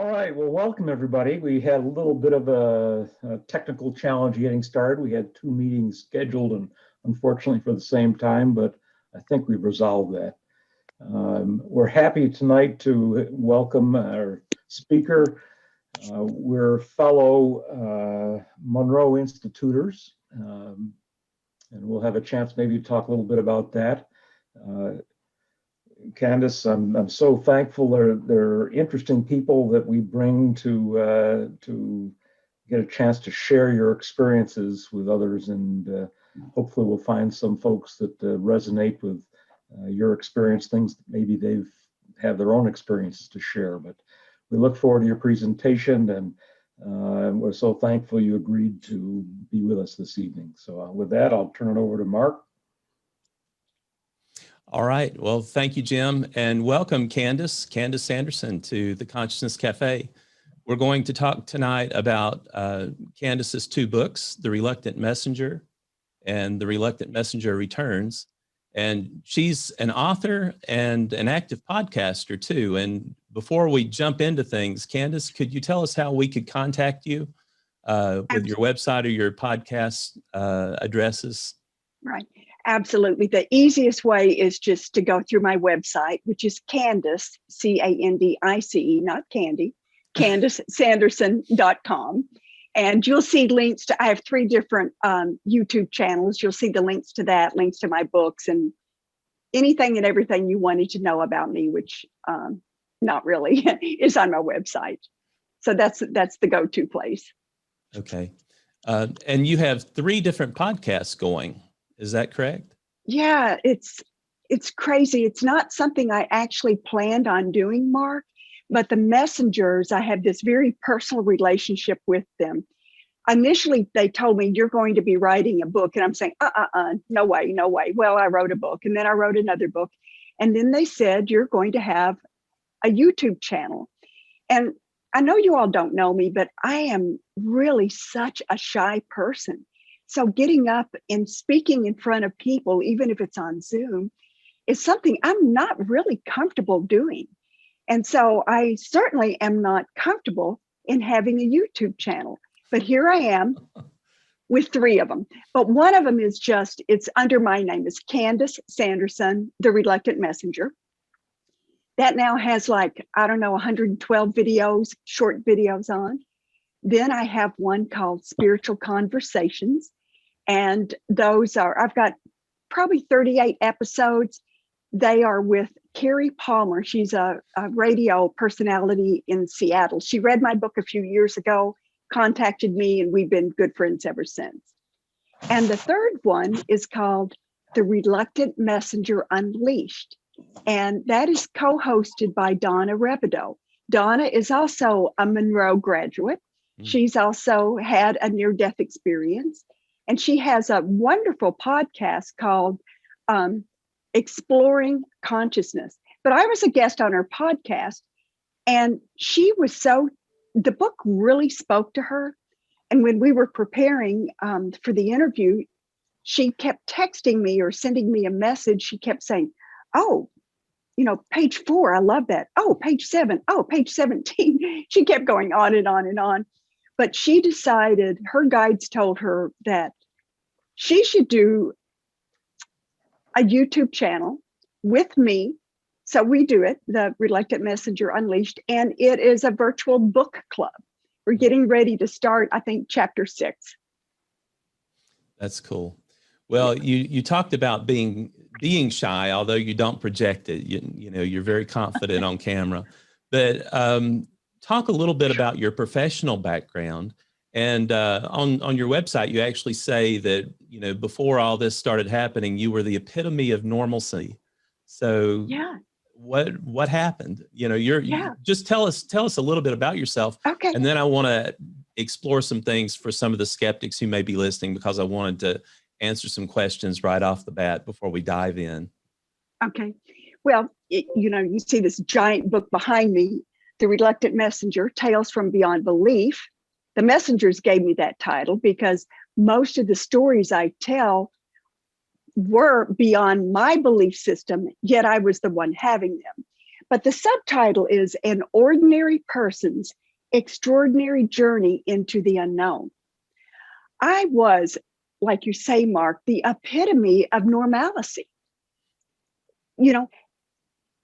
All right, well, welcome everybody. We had a little bit of a technical challenge getting started. We had two meetings scheduled and unfortunately for the same time, but I think we've resolved that. We're happy tonight to welcome our speaker. We're fellow Monroe Institutors, and we'll have a chance maybe to talk a little bit about that. Candice, I'm so thankful. They're interesting people that we bring to get a chance to share your experiences with others, and hopefully we'll find some folks that resonate with your experience, things that maybe they've have their own experiences to share. But we look forward to your presentation, and we're so thankful you agreed to be with us this evening. So with that, I'll turn it over to Mark. All right. Well, thank you, Jim, and welcome, Candice Sanderson, to the Consciousness Cafe. We're going to talk tonight about Candice's two books, The Reluctant Messenger and The Reluctant Messenger Returns. And she's an author and an active podcaster too. And before we jump into things, Candice, could you tell us how we could contact you with your website or your podcast addresses? Right. Absolutely. The easiest way is just to go through my website, which is Candice, C-A-N-D-I-C-E, not Candy, CandiceSanderson.com. And you'll see links to, I have 3 different YouTube channels. You'll see the links to that, links to my books, and anything and everything you wanted to know about me, which not really, is on my website. So that's the go-to place. Okay. And you have 3 different podcasts going. Is that correct? Yeah, it's crazy. It's not something I actually planned on doing, Mark, but the messengers, I have this very personal relationship with them. Initially, they told me, you're going to be writing a book. And I'm saying, no way, no way. Well, I wrote a book, and then I wrote another book. And then they said, you're going to have a YouTube channel. And I know you all don't know me, but I am really such a shy person. So getting up and speaking in front of people, even if it's on Zoom, is something I'm not really comfortable doing. And so I certainly am not comfortable in having a YouTube channel. But here I am with 3 of them. But one of them is just, it's under my name. It's Candice Sanderson, The Reluctant Messenger. That now has 112 videos, short videos on. Then I have one called Spiritual Conversations. And those are, I've got probably 38 episodes. They are with Carrie Palmer. She's a radio personality in Seattle. She read my book a few years ago, contacted me, and we've been good friends ever since. And the third one is called The Reluctant Messenger Unleashed. And that is co-hosted by Donna Rebido. Donna is also a Monroe graduate. She's also had a near-death experience. And she has a wonderful podcast called Exploring Consciousness. But I was a guest on her podcast, and she was the book really spoke to her. And when we were preparing for the interview, she kept texting me or sending me a message. She kept saying, oh, page 4, I love that. Oh, page 7. Oh, page 17. She kept going on and on and on. But she decided, her guides told her that she should do a YouTube channel with me. So we do it, The Reluctant Messenger Unleashed, and it is a virtual book club. We're getting ready to start, I think, chapter 6. That's cool. Well, you talked about being shy, although you don't project it. You're very confident on camera. But talk a little bit about your professional background. And on your website, you actually say that, before all this started happening, you were the epitome of normalcy. So yeah, what happened? Just tell us a little bit about yourself. Okay. And then I want to explore some things for some of the skeptics who may be listening, because I wanted to answer some questions right off the bat before we dive in. Okay. Well, you see this giant book behind me, The Reluctant Messenger, Tales from Beyond Belief. The Messengers gave me that title because most of the stories I tell were beyond my belief system, yet I was the one having them. But the subtitle is An Ordinary Person's Extraordinary Journey into the Unknown. I was, like you say, Mark, the epitome of normalcy. You know,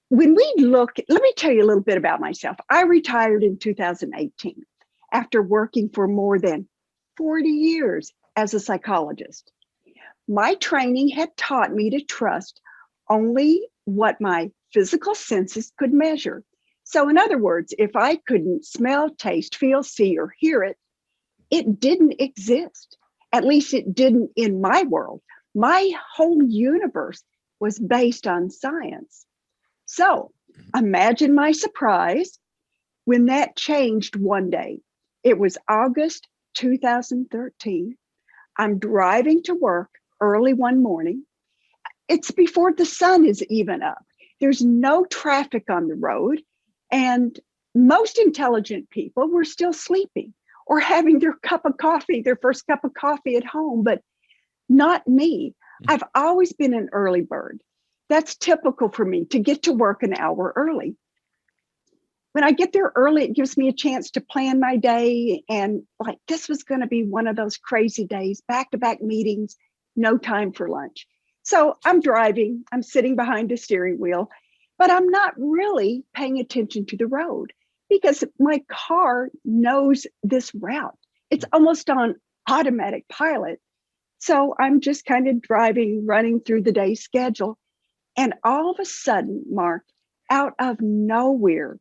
when we look, let me tell you a little bit about myself. I retired in 2018 after working for more than 40 years as a psychologist. My training had taught me to trust only what my physical senses could measure. So in other words, if I couldn't smell, taste, feel, see, or hear it, it didn't exist. At least it didn't in my world. My whole universe was based on science. So imagine my surprise when that changed one day. It was August 2013. I'm driving to work early one morning. It's before the sun is even up. There's no traffic on the road, and most intelligent people were still sleeping or having their cup of coffee, their first cup of coffee at home, but not me. I've always been an early bird. That's typical for me to get to work an hour early. When I get there early, it gives me a chance to plan my day. And like this was going to be one of those crazy days, back-to-back meetings, no time for lunch. So I'm driving, I'm sitting behind the steering wheel, but I'm not really paying attention to the road because my car knows this route. It's almost on automatic pilot. So I'm just kind of driving, running through the day's schedule. And all of a sudden, Mark, out of nowhere,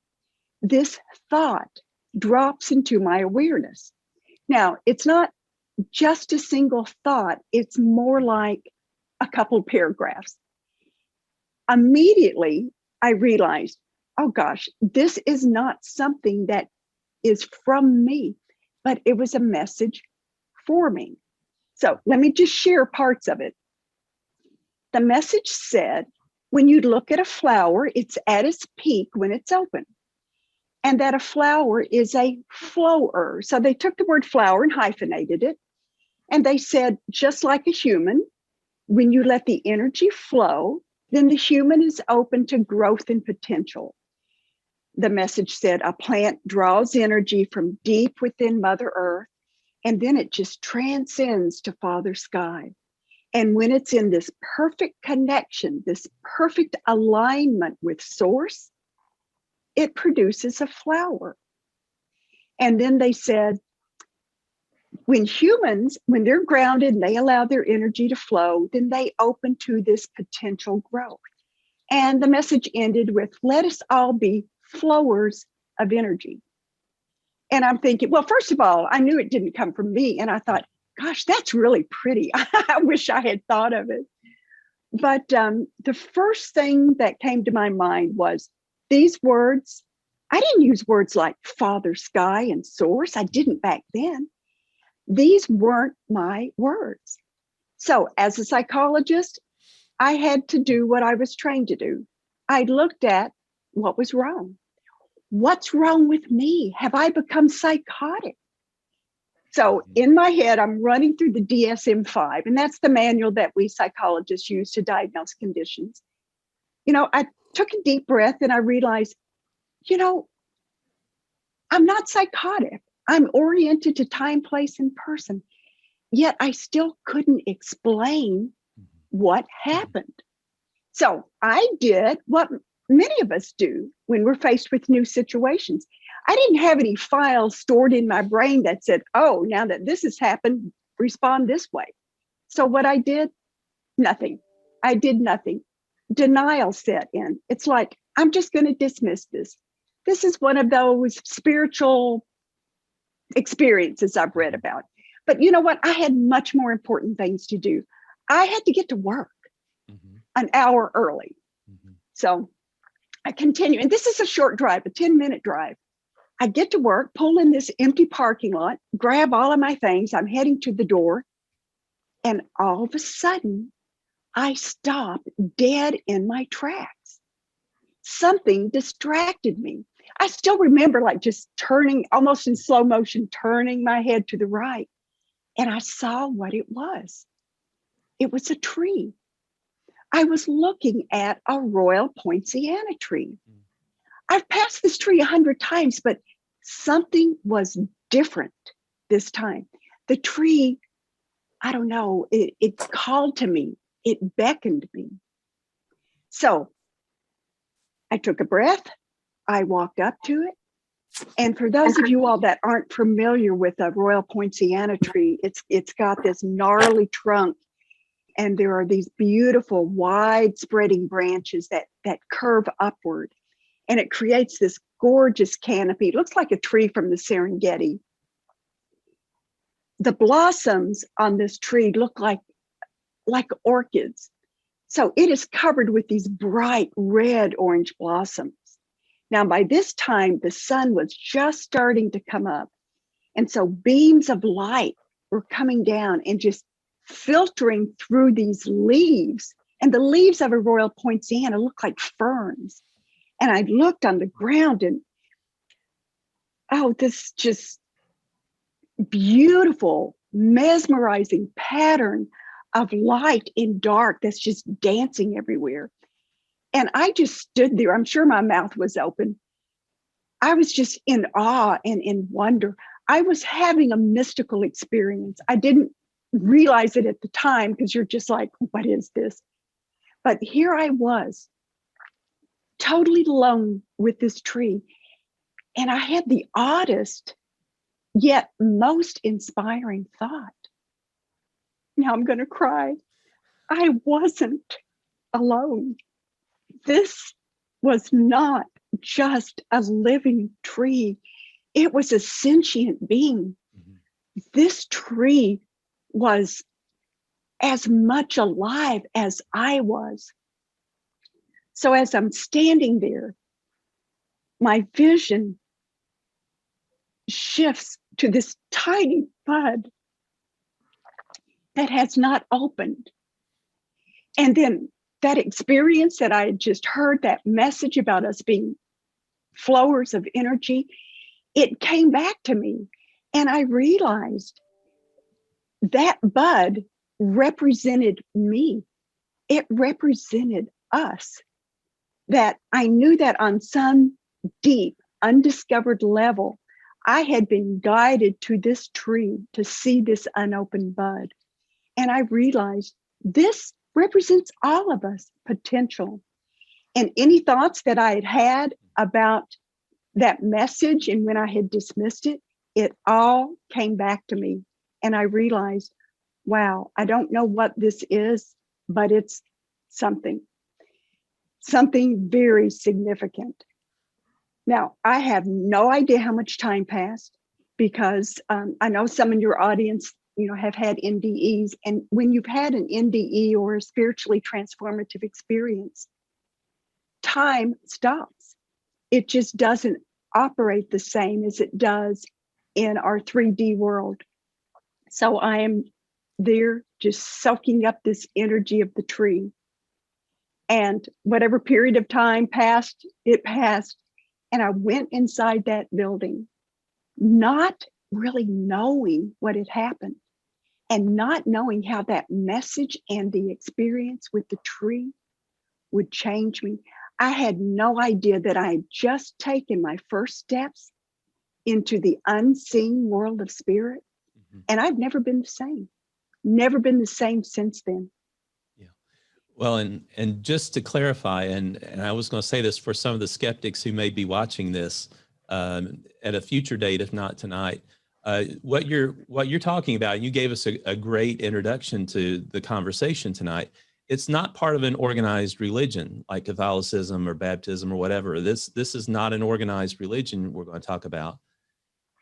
this thought drops into my awareness. Now, it's not just a single thought, it's more like a couple paragraphs. Immediately, I realized, oh gosh, this is not something that is from me, but it was a message for me. So let me just share parts of it. The message said, when you look at a flower, it's at its peak when it's open. And that a flower is a flower. So they took the word flower and hyphenated it. And they said, just like a human, when you let the energy flow, then the human is open to growth and potential. The message said, a plant draws energy from deep within Mother Earth, and then it just transcends to Father Sky. And when it's in this perfect connection, this perfect alignment with Source, it produces a flower. And then they said, when humans, when they're grounded and they allow their energy to flow, then they open to this potential growth. And the message ended with, let us all be flowers of energy. And I'm thinking, well, first of all, I knew it didn't come from me. And I thought, gosh, that's really pretty. I wish I had thought of it. But the first thing that came to my mind was these words. I didn't use words like Father Sky and Source. I didn't back then. These weren't my words. So as a psychologist, I had to do what I was trained to do. I looked at what was wrong. What's wrong with me? Have I become psychotic? So in my head, I'm running through the DSM-5, and that's the manual that we psychologists use to diagnose conditions. You know, I took a deep breath and I realized, you know, I'm not psychotic. I'm oriented to time, place, and person. Yet I still couldn't explain what happened. So I did what many of us do when we're faced with new situations. I didn't have any files stored in my brain that said, oh, now that this has happened, respond this way. So what I did, nothing. I did nothing. Denial set in. It's like, I'm just going to dismiss this. This is one of those spiritual experiences I've read about. But you know what? I had much more important things to do. I had to get to work an hour early. So I continue. And this is a short drive, a 10-minute drive. I get to work, pull in this empty parking lot, grab all of my things. I'm heading to the door. And all of a sudden, I stop dead in my tracks. Something distracted me. I still remember like just turning almost in slow motion, turning my head to the right. And I saw what it was. It was a tree. I was looking at a royal poinciana tree. I've passed this tree 100 times, but something was different this time. The tree, I don't know, it called to me, it beckoned me. So I took a breath, I walked up to it. And for those of you all that aren't familiar with a Royal Poinciana tree, it's got this gnarly trunk, and there are these beautiful wide spreading branches that curve upward. And it creates this gorgeous canopy. It looks like a tree from the Serengeti. The blossoms on this tree look like orchids. So it is covered with these bright red orange blossoms. Now, by this time, the sun was just starting to come up. And so beams of light were coming down and just filtering through these leaves. And the leaves of a Royal Poinciana look like ferns. And I looked on the ground and, oh, this just beautiful, mesmerizing pattern of light in dark that's just dancing everywhere. And I just stood there. I'm sure my mouth was open. I was just in awe and in wonder. I was having a mystical experience. I didn't realize it at the time because you're just like, what is this? But here I was, totally alone with this tree. And I had the oddest, yet most inspiring thought. Now I'm going to cry. I wasn't alone. This was not just a living tree. It was a sentient being. Mm-hmm. This tree was as much alive as I was. So as I'm standing there, my vision shifts to this tiny bud that has not opened. And then that experience that I had just heard, that message about us being flowers of energy, it came back to me. And I realized that bud represented me. It represented us. That I knew that on some deep, undiscovered level, I had been guided to this tree to see this unopened bud. And I realized this represents all of us potential. And any thoughts that I had had about that message and when I had dismissed it, it all came back to me. And I realized, wow, I don't know what this is, but it's something very significant. Now, I have no idea how much time passed because I know some in your audience have had NDEs. And when you've had an NDE or a spiritually transformative experience, time stops. It just doesn't operate the same as it does in our 3D world. So I am there just soaking up this energy of the tree. And whatever period of time passed, it passed. And I went inside that building, not really knowing what had happened and not knowing how that message and the experience with the tree would change me. I had no idea that I had just taken my first steps into the unseen world of spirit. Mm-hmm. And I've never been the same since then. Yeah. Well, and just to clarify, and I was going to say this for some of the skeptics who may be watching this at a future date, if not tonight, what you're talking about, you gave us a great introduction to the conversation tonight. It's not part of an organized religion like Catholicism or baptism or whatever. This is not an organized religion we're going to talk about.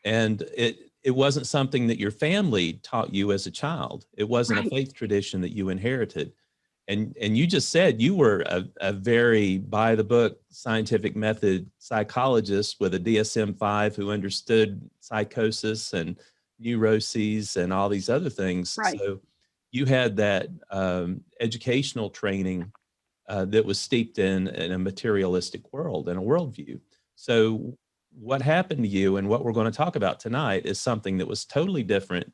And it wasn't something that your family taught you as a child. It wasn't right. A faith tradition that you inherited. And you just said you were a very by the book scientific method psychologist with a DSM-5 who understood psychosis and neuroses and all these other things. Right. So you had that educational training that was steeped in a materialistic world and a worldview. So what happened to you and what we're going to talk about tonight is something that was totally different.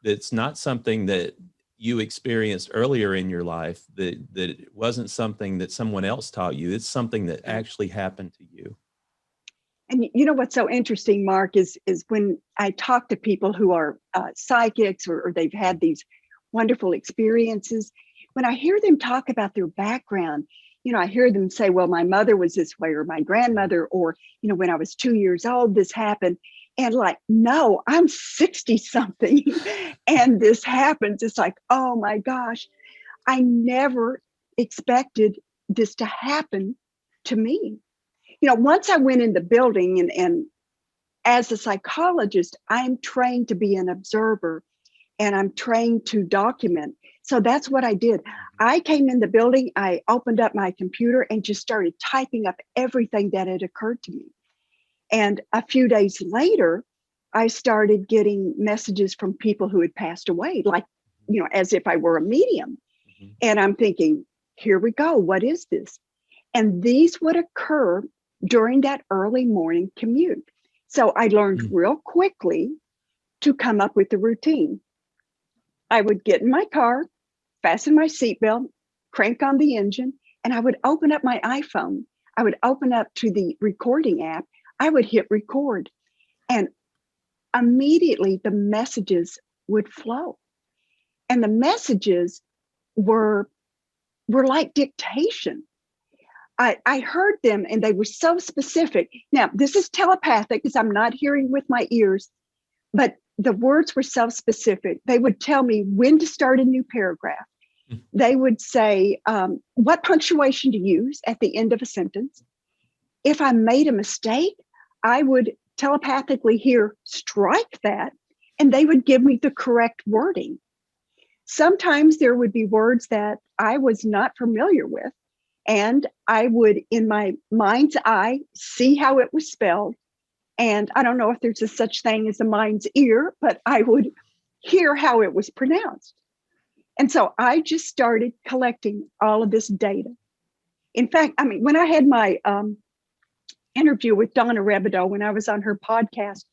That's not something that you experienced earlier in your life, that it wasn't something that someone else taught you. It's something that actually happened to you. And you know what's so interesting, Mark, is when I talk to people who are psychics or they've had these wonderful experiences, when I hear them talk about their background, I hear them say, well, my mother was this way, or my grandmother, or, when I was 2 years old, this happened. And like, no, I'm 60 something and this happens. It's like, oh my gosh, I never expected this to happen to me. Once I went in the building and as a psychologist, I'm trained to be an observer and I'm trained to document. So that's what I did. I came in the building, I opened up my computer and just started typing up everything that had occurred to me. And a few days later, I started getting messages from people who had passed away, like, as if I were a medium. Mm-hmm. And I'm thinking, here we go. What is this? And these would occur during that early morning commute. So I learned real quickly to come up with a routine. I would get in my car, fasten my seatbelt, crank on the engine, and I would open up my iPhone. I would open up to the recording app. I would hit record, and immediately the messages would flow. And the messages were like dictation. I heard them and they were so specific. Now, this is telepathic because I'm not hearing with my ears, but the words were so specific. They would tell me when to start a new paragraph. They would say what punctuation to use at the end of a sentence. If I made a mistake, I would telepathically hear, strike that, and they would give me the correct wording. Sometimes there would be words that I was not familiar with, and I would, in my mind's eye, see how it was spelled. And I don't know if there's a such thing as a mind's ear, but I would hear how it was pronounced. And so I just started collecting all of this data. In fact, when I had my interview with Donna Rebido, when I was on her podcast,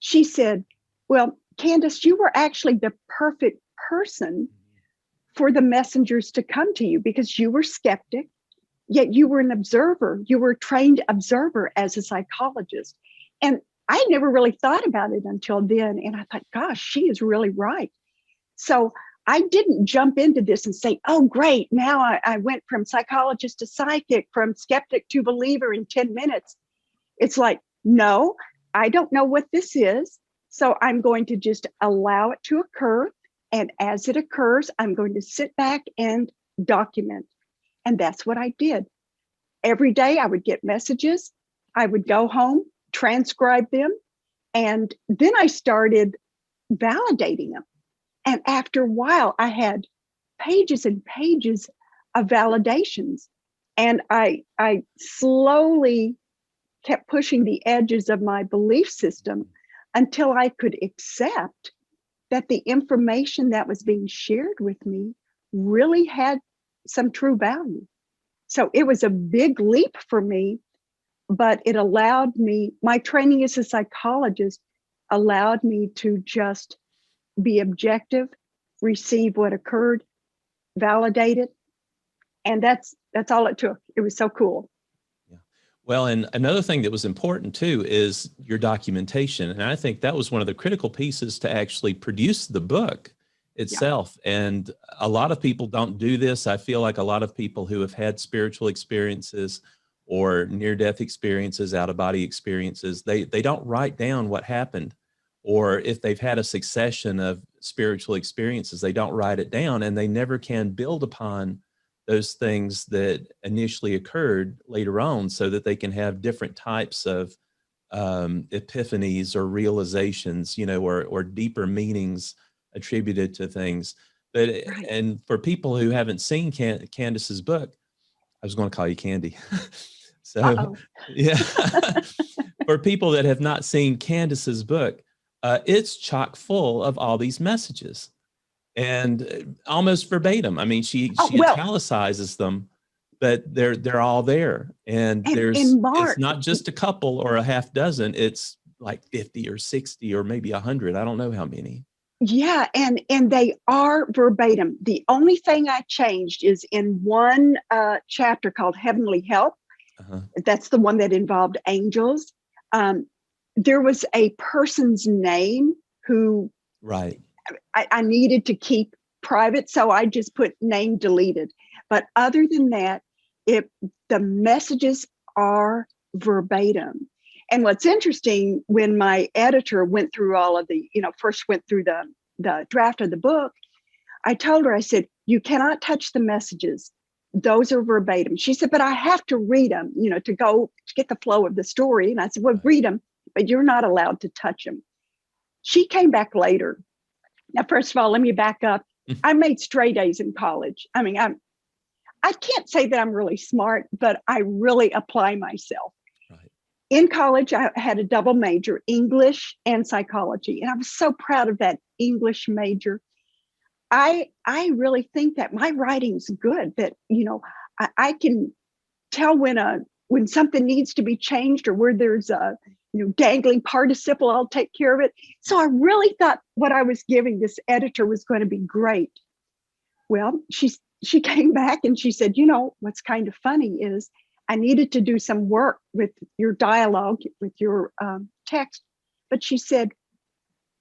she said, well, Candice, you were actually the perfect person for the messengers to come to you because you were skeptic, yet you were an observer. You were a trained observer as a psychologist. And I never really thought about it until then. And I thought, gosh, she is really right. So I didn't jump into this and say, oh, great. Now I went from psychologist to psychic, from skeptic to believer in 10 minutes. It's like, no, I don't know what this is. So I'm going to just allow it to occur. And as it occurs, I'm going to sit back and document. And that's what I did. Every day I would get messages. I would go home, transcribe them. And then I started validating them. And after a while, I had pages and pages of validations. And I slowly kept pushing the edges of my belief system until I could accept that the information that was being shared with me really had some true value. So it was a big leap for me, but it allowed me, my training as a psychologist allowed me to just be objective, receive what occurred, validate it. And that's all it took. It was so cool. Yeah. Well, and another thing that was important too is your documentation. And I think that was one of the critical pieces to actually produce the book itself. Yeah. And a lot of people don't do this. I feel like a lot of people who have had spiritual experiences or near-death experiences, out-of-body experiences, they don't write down what happened. Or if they've had a succession of spiritual experiences, they don't write it down and they never can build upon those things that initially occurred later on so that they can have different types of epiphanies or realizations, or deeper meanings attributed to things. But, right. And for people who haven't seen Candice's book, I was going to call you Candy. So, yeah, for people that have not seen Candice's book, it's chock full of all these messages and almost verbatim. I mean, she italicizes them, but they're all there. And it's not just a couple or a half dozen. It's like 50 or 60 or maybe 100. I don't know how many. Yeah. And they are verbatim. The only thing I changed is in one chapter called Heavenly Help. Uh-huh. That's the one that involved angels. there was a person's name who Right. I needed to keep private, so I just put name deleted. But other than that, the messages are verbatim. And what's interesting, when my editor went through all of the, first went through the draft of the book, I told her, I said, you cannot touch the messages. Those are verbatim. She said, but I have to read them, to get the flow of the story. And I said, well, read them, but you're not allowed to touch them. She came back later. Now, first of all, let me back up. I made straight A's in college. I mean, I can't say that I'm really smart, but I really apply myself. Right. In college, I had a double major, English and psychology. And I was so proud of that English major. I really think that my writing's good, that, I can tell when something needs to be changed, or where there's a dangling participle, I'll take care of it. So I really thought what I was giving this editor was going to be great. Well, she came back and she said, what's kind of funny is I needed to do some work with your dialogue, with your text. But she said,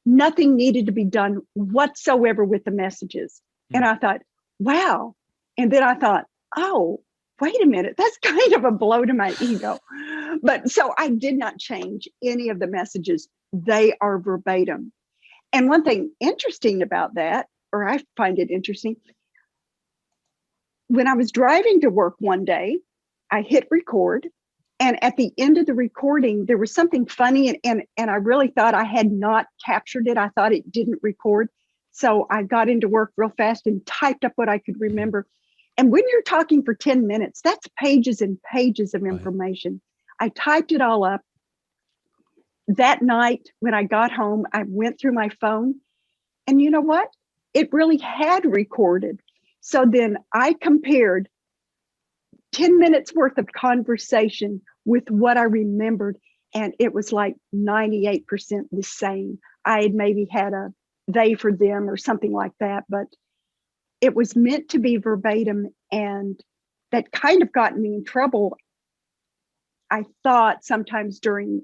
nothing needed to be done whatsoever with the messages. And I thought, wow. And then I thought, oh, wait a minute, that's kind of a blow to my ego. But so I did not change any of the messages. They are verbatim. And one thing interesting about that, or I find it interesting, when I was driving to work one day, I hit record. And at the end of the recording, there was something funny, and I really thought I had not captured it. I thought it didn't record. So I got into work real fast and typed up what I could remember. And when you're talking for 10 minutes, that's pages and pages of information. Right. I typed it all up. That night, when I got home, I went through my phone, and you know what? It really had recorded. So then I compared 10 minutes worth of conversation with what I remembered, and it was like 98% the same. I had maybe had a they for them or something like that, but it was meant to be verbatim, and that kind of got me in trouble. I thought sometimes during,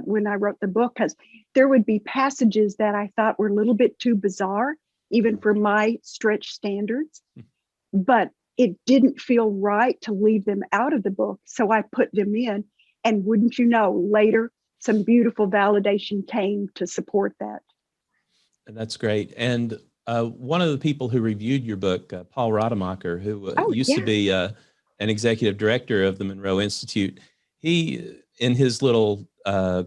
when I wrote the book, because there would be passages that I thought were a little bit too bizarre, even for my stretched standards, but it didn't feel right to leave them out of the book. So I put them in, and wouldn't you know, later, some beautiful validation came to support that. And that's great. And one of the people who reviewed your book, Paul Rademacher, who used to be an executive director of the Monroe Institute, he, in his little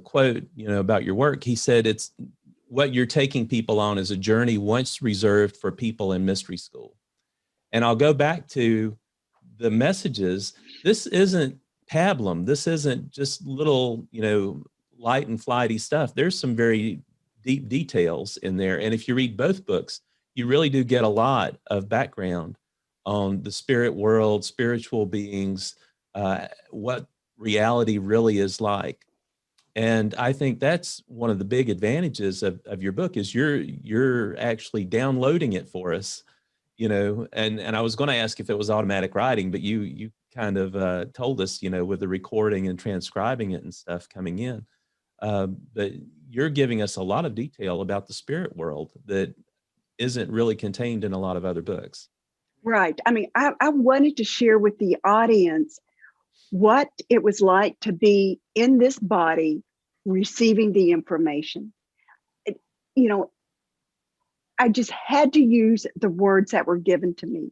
quote, about your work, he said, it's what you're taking people on is a journey once reserved for people in mystery school. And I'll go back to the messages. This isn't pablum. This isn't just little, light and flighty stuff. There's some very deep details in there. And if you read both books, you really do get a lot of background on the spirit world, spiritual beings, what reality really is like. And I think that's one of the big advantages of your book is you're actually downloading it for us, and I was going to ask if it was automatic writing, but you kind of told us, with the recording and transcribing it and stuff coming in. But you're giving us a lot of detail about the spirit world that isn't really contained in a lot of other books. Right. I mean, I wanted to share with the audience what it was like to be in this body receiving the information. I just had to use the words that were given to me.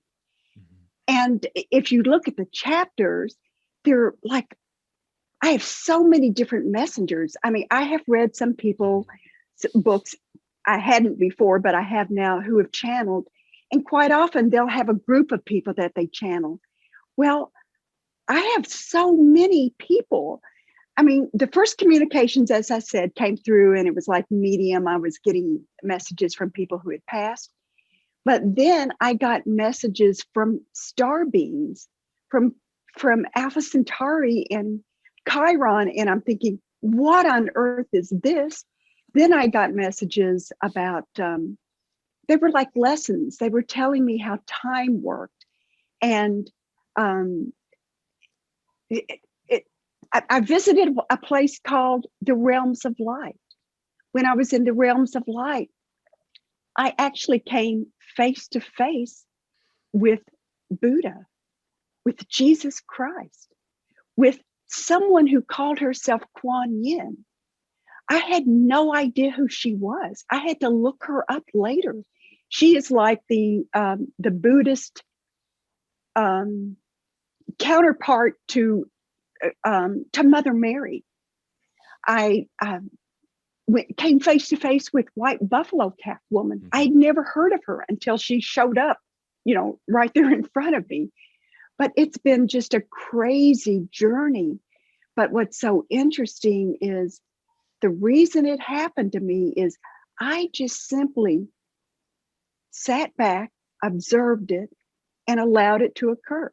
And if you look at the chapters, they're like, I have so many different messengers. I mean, I have read some people books I hadn't before, but I have now, who have channeled. And quite often they'll have a group of people that they channel. Well, I have so many people. I mean, the first communications, as I said, came through, and it was like medium. I was getting messages from people who had passed. But then I got messages from star beings, from Alpha Centauri and Chiron. And I'm thinking, what on earth is this? Then I got messages about, they were like lessons. They were telling me how time worked. And I visited a place called the Realms of Light. When I was in the Realms of Light, I actually came face to face with Buddha, with Jesus Christ, with someone who called herself Kuan Yin. I had no idea who she was. I had to look her up later. She is like the Buddhist counterpart to Mother Mary. I came face to face with White Buffalo Calf Woman. I had never heard of her until she showed up, right there in front of me. But it's been just a crazy journey. But what's so interesting is the reason it happened to me is I just simply sat back, observed it, and allowed it to occur.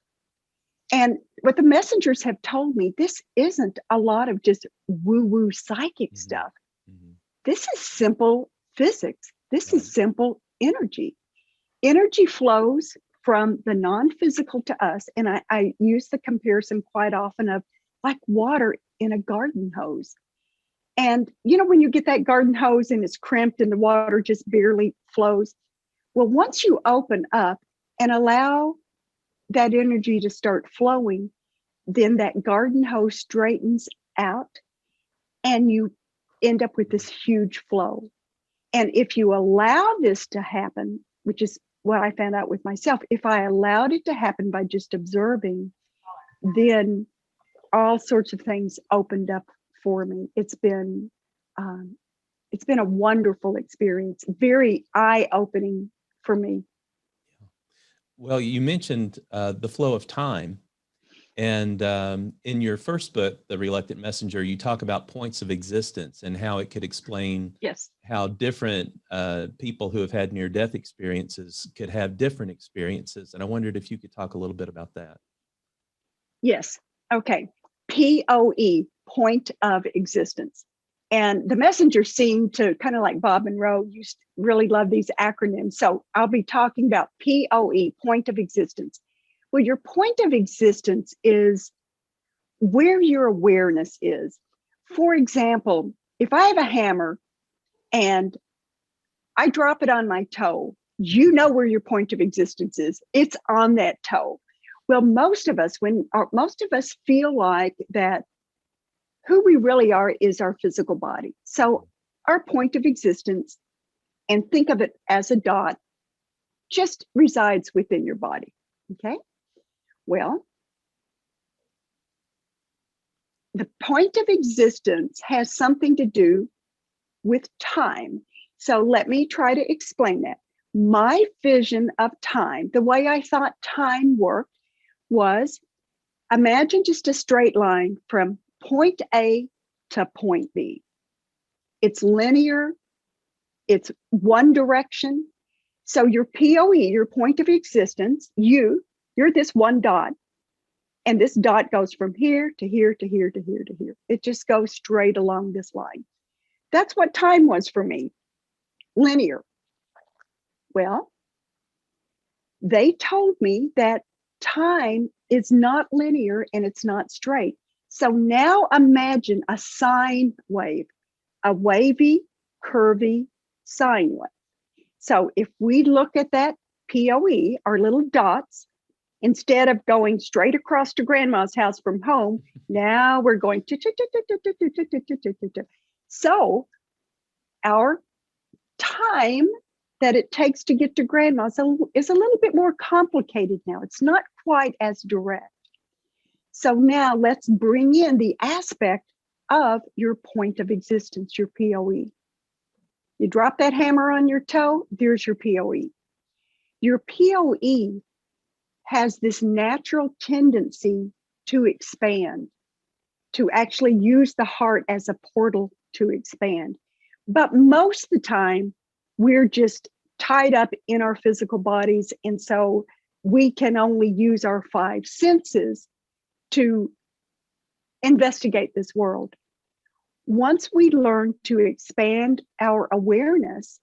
And what the messengers have told me, this isn't a lot of just woo-woo psychic stuff. This is simple physics. This is simple energy. Energy flows from the non-physical to us. And I use the comparison quite often of like water in a garden hose. And when you get that garden hose and it's crimped and the water just barely flows. Well, once you open up and allow that energy to start flowing, then that garden hose straightens out and you end up with this huge flow. And if you allow this to happen, which is what I found out with myself, if I allowed it to happen by just observing, then all sorts of things opened up for me. It's been a wonderful experience, very eye-opening for me. Well, you mentioned the flow of time. And in your first book, The Reluctant Messenger, you talk about points of existence and how it could explain how different people who have had near-death experiences could have different experiences. And I wondered if you could talk a little bit about that. Yes. Okay. POE, point of existence. And the messengers seem to, kind of like Bob Monroe, used to really love these acronyms. So I'll be talking about POE, point of existence. Well, your point of existence is where your awareness is. For example, if I have a hammer and I drop it on my toe, you know where your point of existence is. It's on that toe. Well, most of us feel like that who we really are is our physical body. So our point of existence, and think of it as a dot, just resides within your body. Okay. Well, the point of existence has something to do with time. So let me try to explain that. My vision of time, the way I thought time worked was, imagine just a straight line from point A to point B. It's linear, it's one direction. So your POE, your point of existence, you're this one dot. And this dot goes from here to here to here to here to here. It just goes straight along this line. That's what time was for me, linear. Well, they told me that time is not linear and it's not straight. So now imagine a sine wave, a wavy, curvy sine wave. So if we look at that POE, our little dots, instead of going straight across to grandma's house from home, now we're going to. So our time that it takes to get to grandma's is a little bit more complicated now. It's not quite as direct. So now let's bring in the aspect of your point of existence, your POE. You drop that hammer on your toe, there's your POE. Your POE has this natural tendency to expand, to actually use the heart as a portal to expand. But most of the time, we're just tied up in our physical bodies. And so we can only use our five senses to investigate this world. Once we learn to expand our awareness,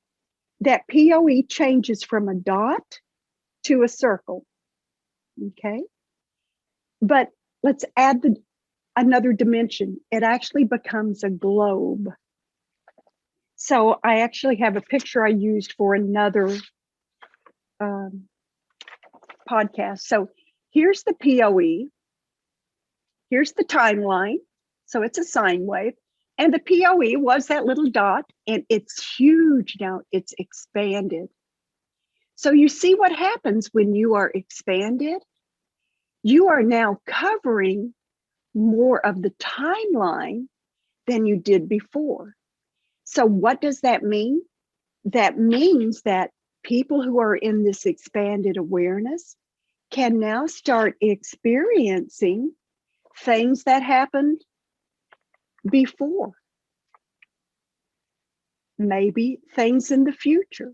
that POE changes from a dot to a circle. Okay. But let's add another dimension. It actually becomes a globe. So I actually have a picture I used for another podcast. So here's the POE. Here's the timeline. So it's a sine wave. And the POE was that little dot, and it's huge now. It's expanded. So you see what happens when you are expanded? You are now covering more of the timeline than you did before. So what does that mean? That means that people who are in this expanded awareness can now start experiencing things that happened before. Maybe things in the future.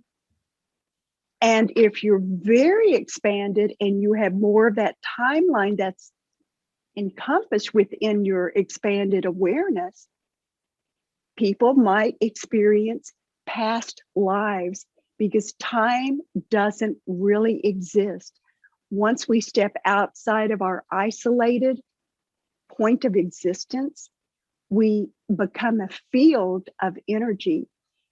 And if you're very expanded and you have more of that timeline that's encompassed within your expanded awareness, people might experience past lives because time doesn't really exist. Once we step outside of our isolated point of existence, we become a field of energy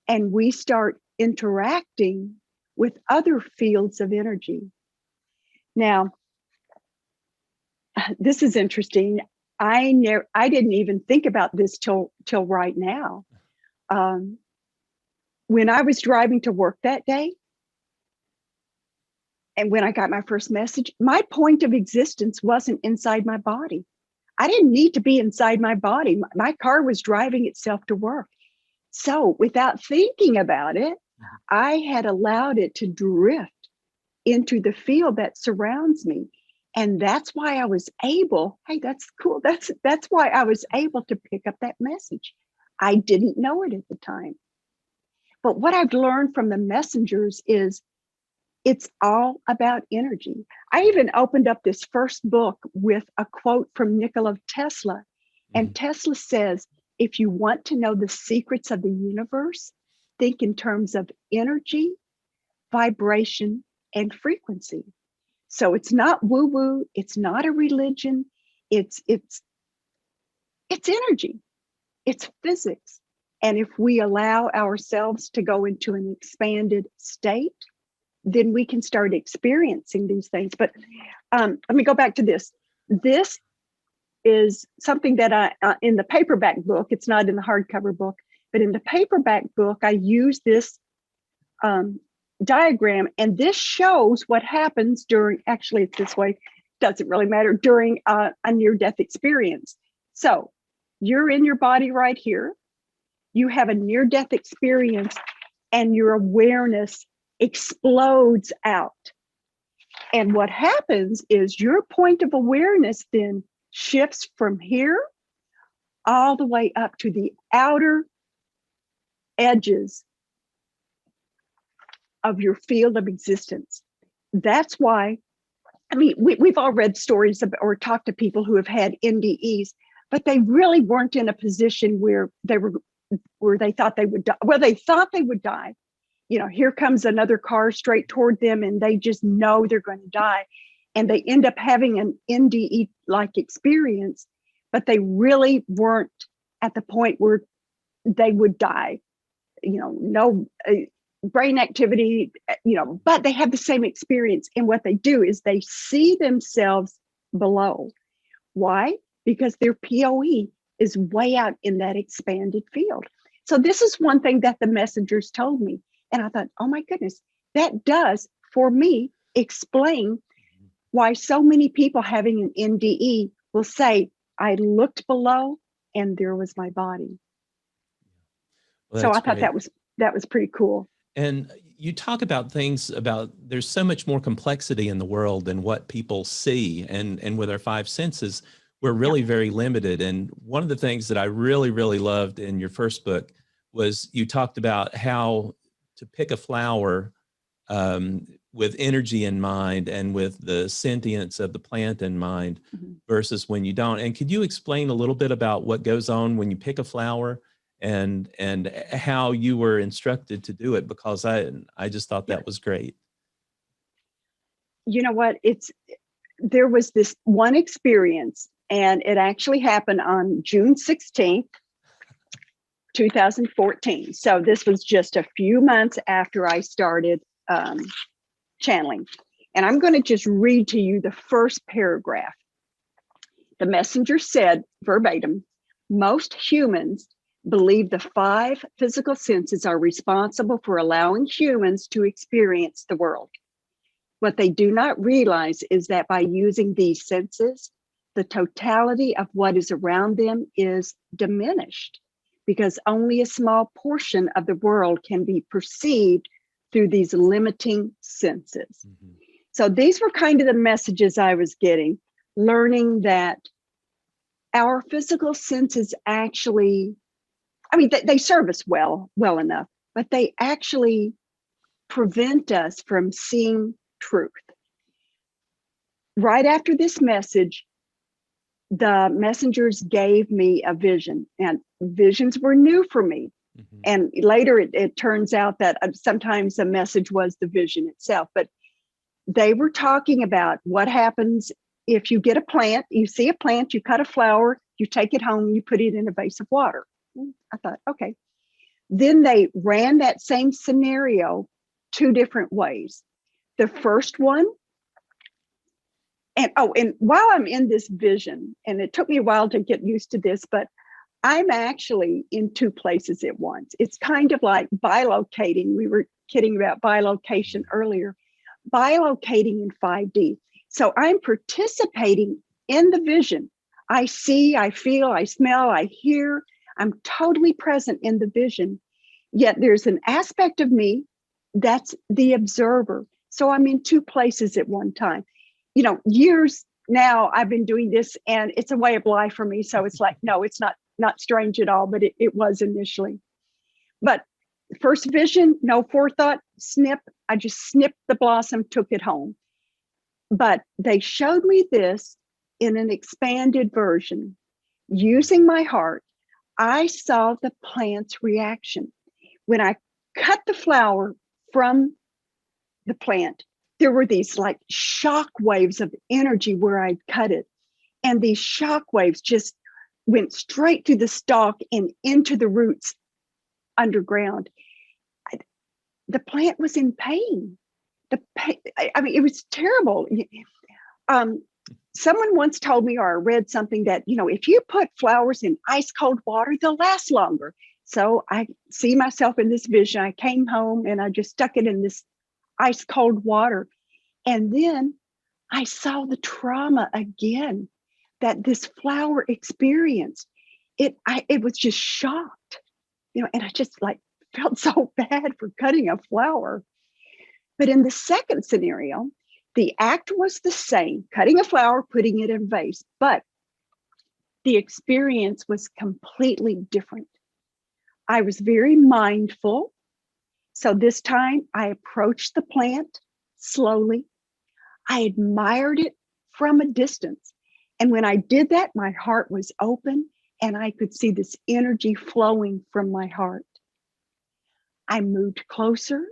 and we start interacting with other fields of energy. Now, this is interesting. I didn't even think about this till right now. When I was driving to work that day, and when I got my first message, my point of existence wasn't inside my body. I didn't need to be inside my body. My car was driving itself to work. So without thinking about it, I had allowed it to drift into the field that surrounds me. And that's why I was able, hey, that's cool. That's why I was able to pick up that message. I didn't know it at the time. But what I've learned from the messengers is it's all about energy. I even opened up this first book with a quote from Nikola Tesla. And Tesla says, if you want to know the secrets of the universe, think in terms of energy, vibration, and frequency. So it's not woo-woo, it's not a religion, it's energy, it's physics. And if we allow ourselves to go into an expanded state, then we can start experiencing these things. But let me go back to this. This is something that I, in the paperback book, it's not in the hardcover book, but in the paperback book, I use this diagram, and this shows what happens during, actually it's this way, doesn't really matter, during a near-death experience. So you're in your body right here, you have a near-death experience, and your awareness explodes out. And what happens is your point of awareness then shifts from here all the way up to the outer edges of your field of existence. That's why, I mean, we've all read stories about, or talked to people who have had NDEs, but they really weren't in a position where they thought they would die. Well, they thought they would die. You know, here comes another car straight toward them and they just know they're going to die. And they end up having an NDE-like experience, but they really weren't at the point where they would die. You know, no brain activity, you know, but they have the same experience. And what they do is they see themselves below. Why? Because their POE is way out in that expanded field. So this is one thing that the messengers told me. And I thought, oh my goodness, that does, for me, explain why so many people having an NDE will say, I looked below and there was my body. Well, so I great. thought that was pretty cool. And you talk about things about, there's so much more complexity in the world than what people see. And with our five senses, we're really very limited. And one of the things that I really, really loved in your first book was you talked about how to pick a flower with energy in mind and with the sentience of the plant in mind versus when you don't. And could you explain a little bit about what goes on when you pick a flower and how you were instructed to do it? Because I just thought that was great. You know what? There was this one experience And it actually happened on June 16th, 2014. So this was just a few months after I started channeling. And I'm going to just read to you the first paragraph. The messenger said, verbatim, most humans believe the 5 physical senses are responsible for allowing humans to experience the world. What they do not realize is that by using these senses, the totality of what is around them is diminished, because only a small portion of the world can be perceived through these limiting senses. Mm-hmm. So these were kind of the messages I was getting, learning that our physical senses actually, I mean, they serve us well enough, but they actually prevent us from seeing truth. Right after this message, the messengers gave me a vision, and visions were new for me. Mm-hmm. And later it turns out that sometimes the message was the vision itself, but they were talking about what happens if you get a plant, you see a plant, you cut a flower, you take it home, you put it in a vase of water. I thought, okay. Then they ran that same scenario 2 different ways. The first one, and while I'm in this vision, and it took me a while to get used to this, but I'm actually in 2 places at once. It's kind of like bilocating. We were kidding about bilocation earlier. Bilocating in 5D. So I'm participating in the vision. I see, I feel, I smell, I hear. I'm totally present in the vision. Yet there's an aspect of me that's the observer. So I'm in 2 places at one time. You know, years now I've been doing this, and it's a way of life for me. So it's like, no, it's not strange at all, but it was initially. But first vision, no forethought, snip. I just snipped the blossom, took it home. But they showed me this in an expanded version. Using my heart, I saw the plant's reaction. When I cut the flower from the plant, there were these like shock waves of energy where I'd cut it. And these shock waves just went straight through the stalk and into the roots underground. The plant was in pain. I mean, it was terrible. Someone once told me, or I read something that, you know, if you put flowers in ice cold water, they'll last longer. So I see myself in this vision. I came home and I just stuck it in this ice cold water. And then I saw the trauma again that this flower experienced. It was just shocked, you know, and I just like felt so bad for cutting a flower. But in the second scenario, the act was the same, cutting a flower, putting it in a vase, but the experience was completely different. I was very mindful. So this time I approached the plant slowly. I admired it from a distance. And when I did that, my heart was open and I could see this energy flowing from my heart. I moved closer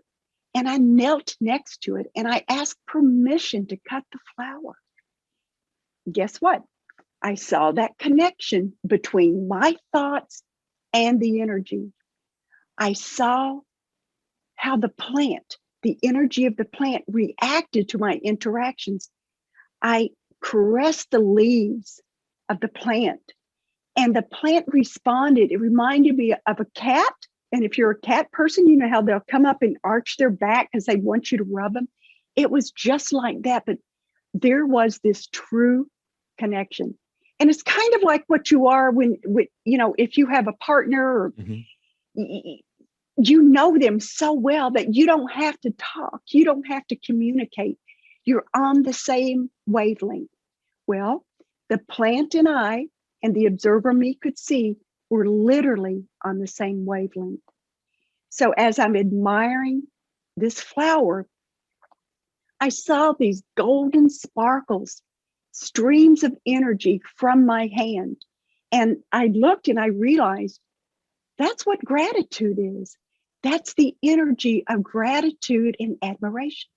and I knelt next to it and I asked permission to cut the flower. Guess what? I saw that connection between my thoughts and the energy. I saw how the plant, the energy of the plant reacted to my interactions. I caressed the leaves of the plant and the plant responded. It reminded me of a cat. And if you're a cat person, you know how they'll come up and arch their back because they want you to rub them. It was just like that, but there was this true connection. And it's kind of like what you are when you know, if you have a partner or you know them so well that you don't have to talk, you don't have to communicate. You're on the same wavelength. Well, the plant and I and the observer me could see were literally on the same wavelength. So as I'm admiring this flower, I saw these golden sparkles, streams of energy from my hand. And I looked and I realized that's what gratitude is. That's the energy of gratitude and admiration.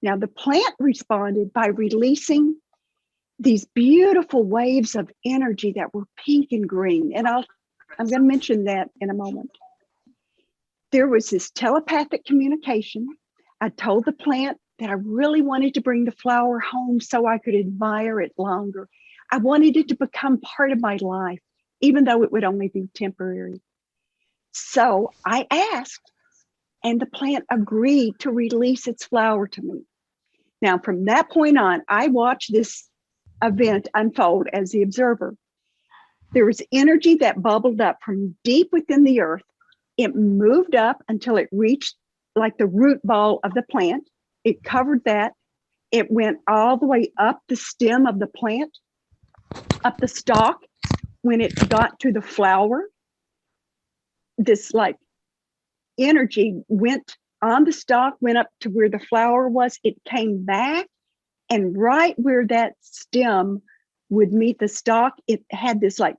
Now, the plant responded by releasing these beautiful waves of energy that were pink and green. And I'm going to mention that in a moment. There was this telepathic communication. I told the plant that I really wanted to bring the flower home so I could admire it longer. I wanted it to become part of my life, even though it would only be temporary. So I asked, and the plant agreed to release its flower to me. Now, from that point on, I watched this event unfold as the observer. There was energy that bubbled up from deep within the earth. It moved up until it reached like the root ball of the plant. It covered that. It went all the way up the stem of the plant, up the stalk. When it got to the flower, this like energy went on the stalk, went up to where the flower was. It came back, and right where that stem would meet the stalk, it had this like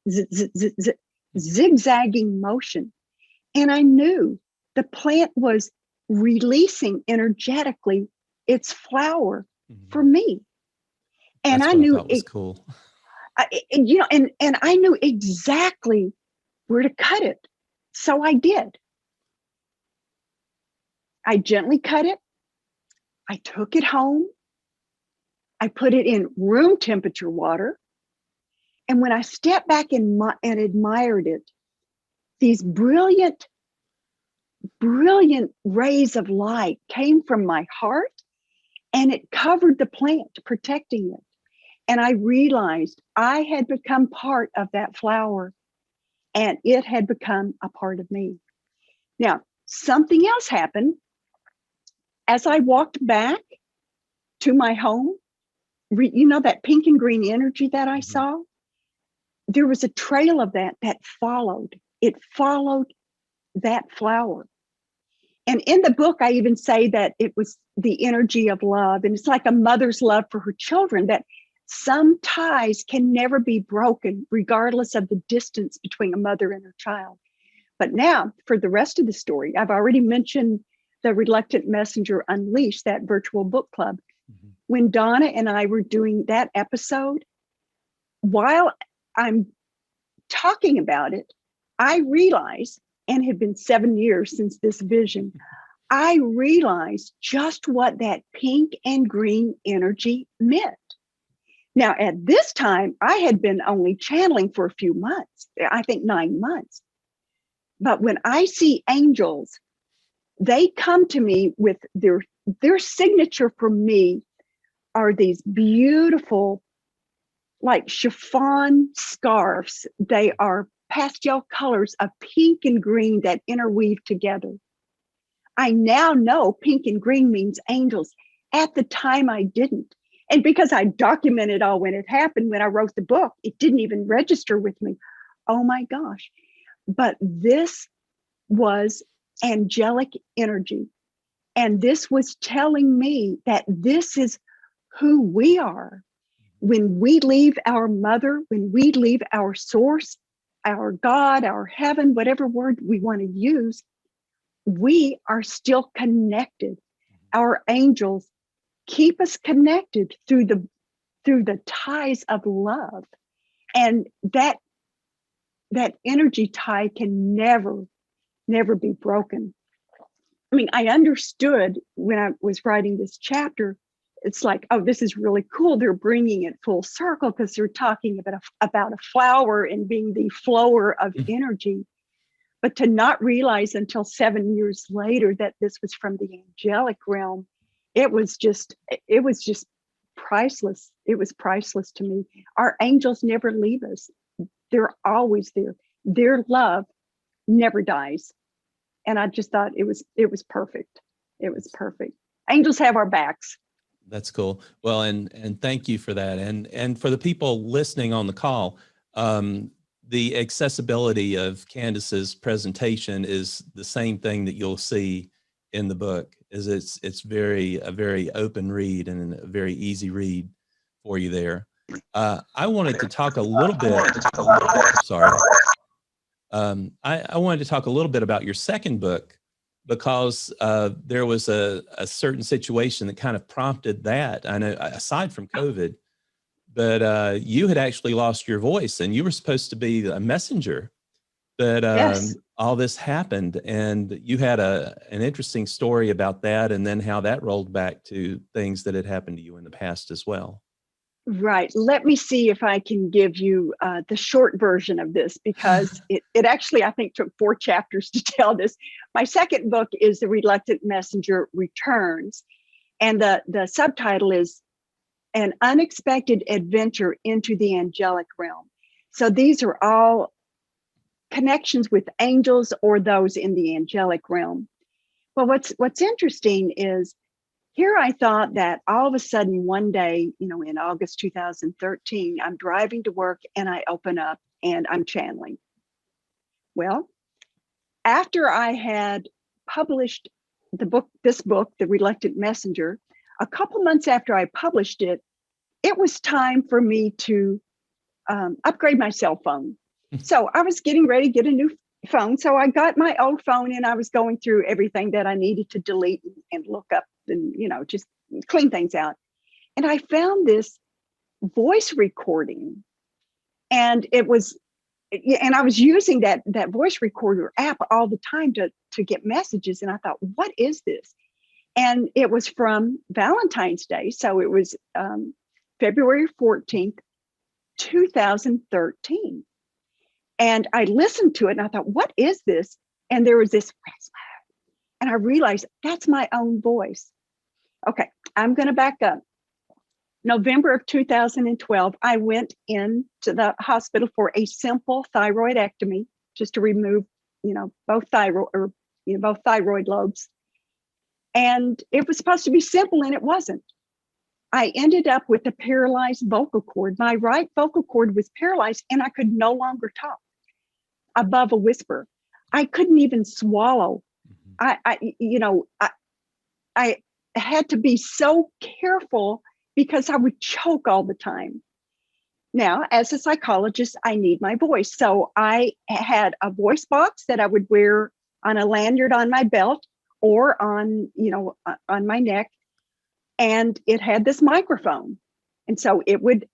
zigzagging motion. And I knew the plant was releasing energetically its flower for me. And That's I what knew thought was cool. And I knew exactly where to cut it. So I did. I gently cut it. I took it home. I put it in room temperature water. And when I stepped back and admired it, these brilliant rays of light came from my heart, and it covered the plant, protecting it. And I realized I had become part of that flower, and it had become a part of me. Now, something else happened. As I walked back to my home, that pink and green energy that I saw, there was a trail of that followed. It followed that flower. And in the book, I even say that it was the energy of love. And it's like a mother's love for her children, that some ties can never be broken, regardless of the distance between a mother and her child. But now, for the rest of the story, I've already mentioned the Reluctant Messenger Unleashed, that virtual book club. When Donna and I were doing that episode, while I'm talking about it, I realized, and it had been 7 years since this vision, I realized just what that pink and green energy meant. Now, at this time, I had been only channeling for a few months, I think 9 months. But when I see angels, they come to me with their signature for me are these beautiful, like chiffon scarves. They are pastel colors of pink and green that interweave together. I now know pink and green means angels. At the time, I didn't. And because I documented all when it happened, when I wrote the book, it didn't even register with me. Oh my gosh. But this was angelic energy. And this was telling me that this is who we are. When we leave our mother, when we leave our source, our God, our heaven, whatever word we want to use, we are still connected. Our angels keep us connected through the ties of love. And that energy tie can never be broken. I mean, I understood when I was writing this chapter, it's like, oh, this is really cool. They're bringing it full circle because they're talking about a flower and being the flower of energy. But to not realize until 7 years later that this was from the angelic realm, it was just priceless. It was priceless to me. Our angels never leave us. They're always there. Their love never dies. And I just thought it was perfect. It was perfect. Angels have our backs. That's cool. Well, and thank you for that. And for the people listening on the call, the accessibility of Candice's presentation is the same thing that you'll see in the book. Is it's a very open read and a very easy read for you there. I wanted to talk a little bit. Sorry. I wanted to talk a little bit about your second book, because there was a certain situation that kind of prompted that. I know, aside from COVID, but you had actually lost your voice, and you were supposed to be a messenger. But Yes. all this happened, and you had an interesting story about that, and then how that rolled back to things that had happened to you in the past as well. Right. Let me see if I can give you the short version of this, because it actually, I think, took 4 chapters to tell this. My second book is The Reluctant Messenger Returns. And the subtitle is An Unexpected Adventure into the Angelic Realm. So these are all connections with angels or those in the angelic realm. Well, what's interesting is, here I thought that all of a sudden one day, in August 2013, I'm driving to work and I open up and I'm channeling. Well, after I had published this book, The Reluctant Messenger, a couple months after I published it, it was time for me to upgrade my cell phone. So I was getting ready to get a new phone. So I got my old phone and I was going through everything that I needed to delete and look up and, just clean things out. And I found this voice recording, and I was using that voice recorder app all the time to get messages. And I thought, what is this? And it was from Valentine's Day. So it was February 14th, 2013. And I listened to it and I thought, what is this? And there was this, and I realized that's my own voice. Okay, I'm going to back up. November of 2012, I went into the hospital for a simple thyroidectomy, just to remove, both thyroid lobes. And it was supposed to be simple, and it wasn't. I ended up with a paralyzed vocal cord. My right vocal cord was paralyzed, and I could no longer talk above a whisper. I couldn't even swallow. I had to be so careful because I would choke all the time. Now, as a psychologist, I need my voice. So I had a voice box that I would wear on a lanyard on my belt or on my neck. And it had this microphone. And so it would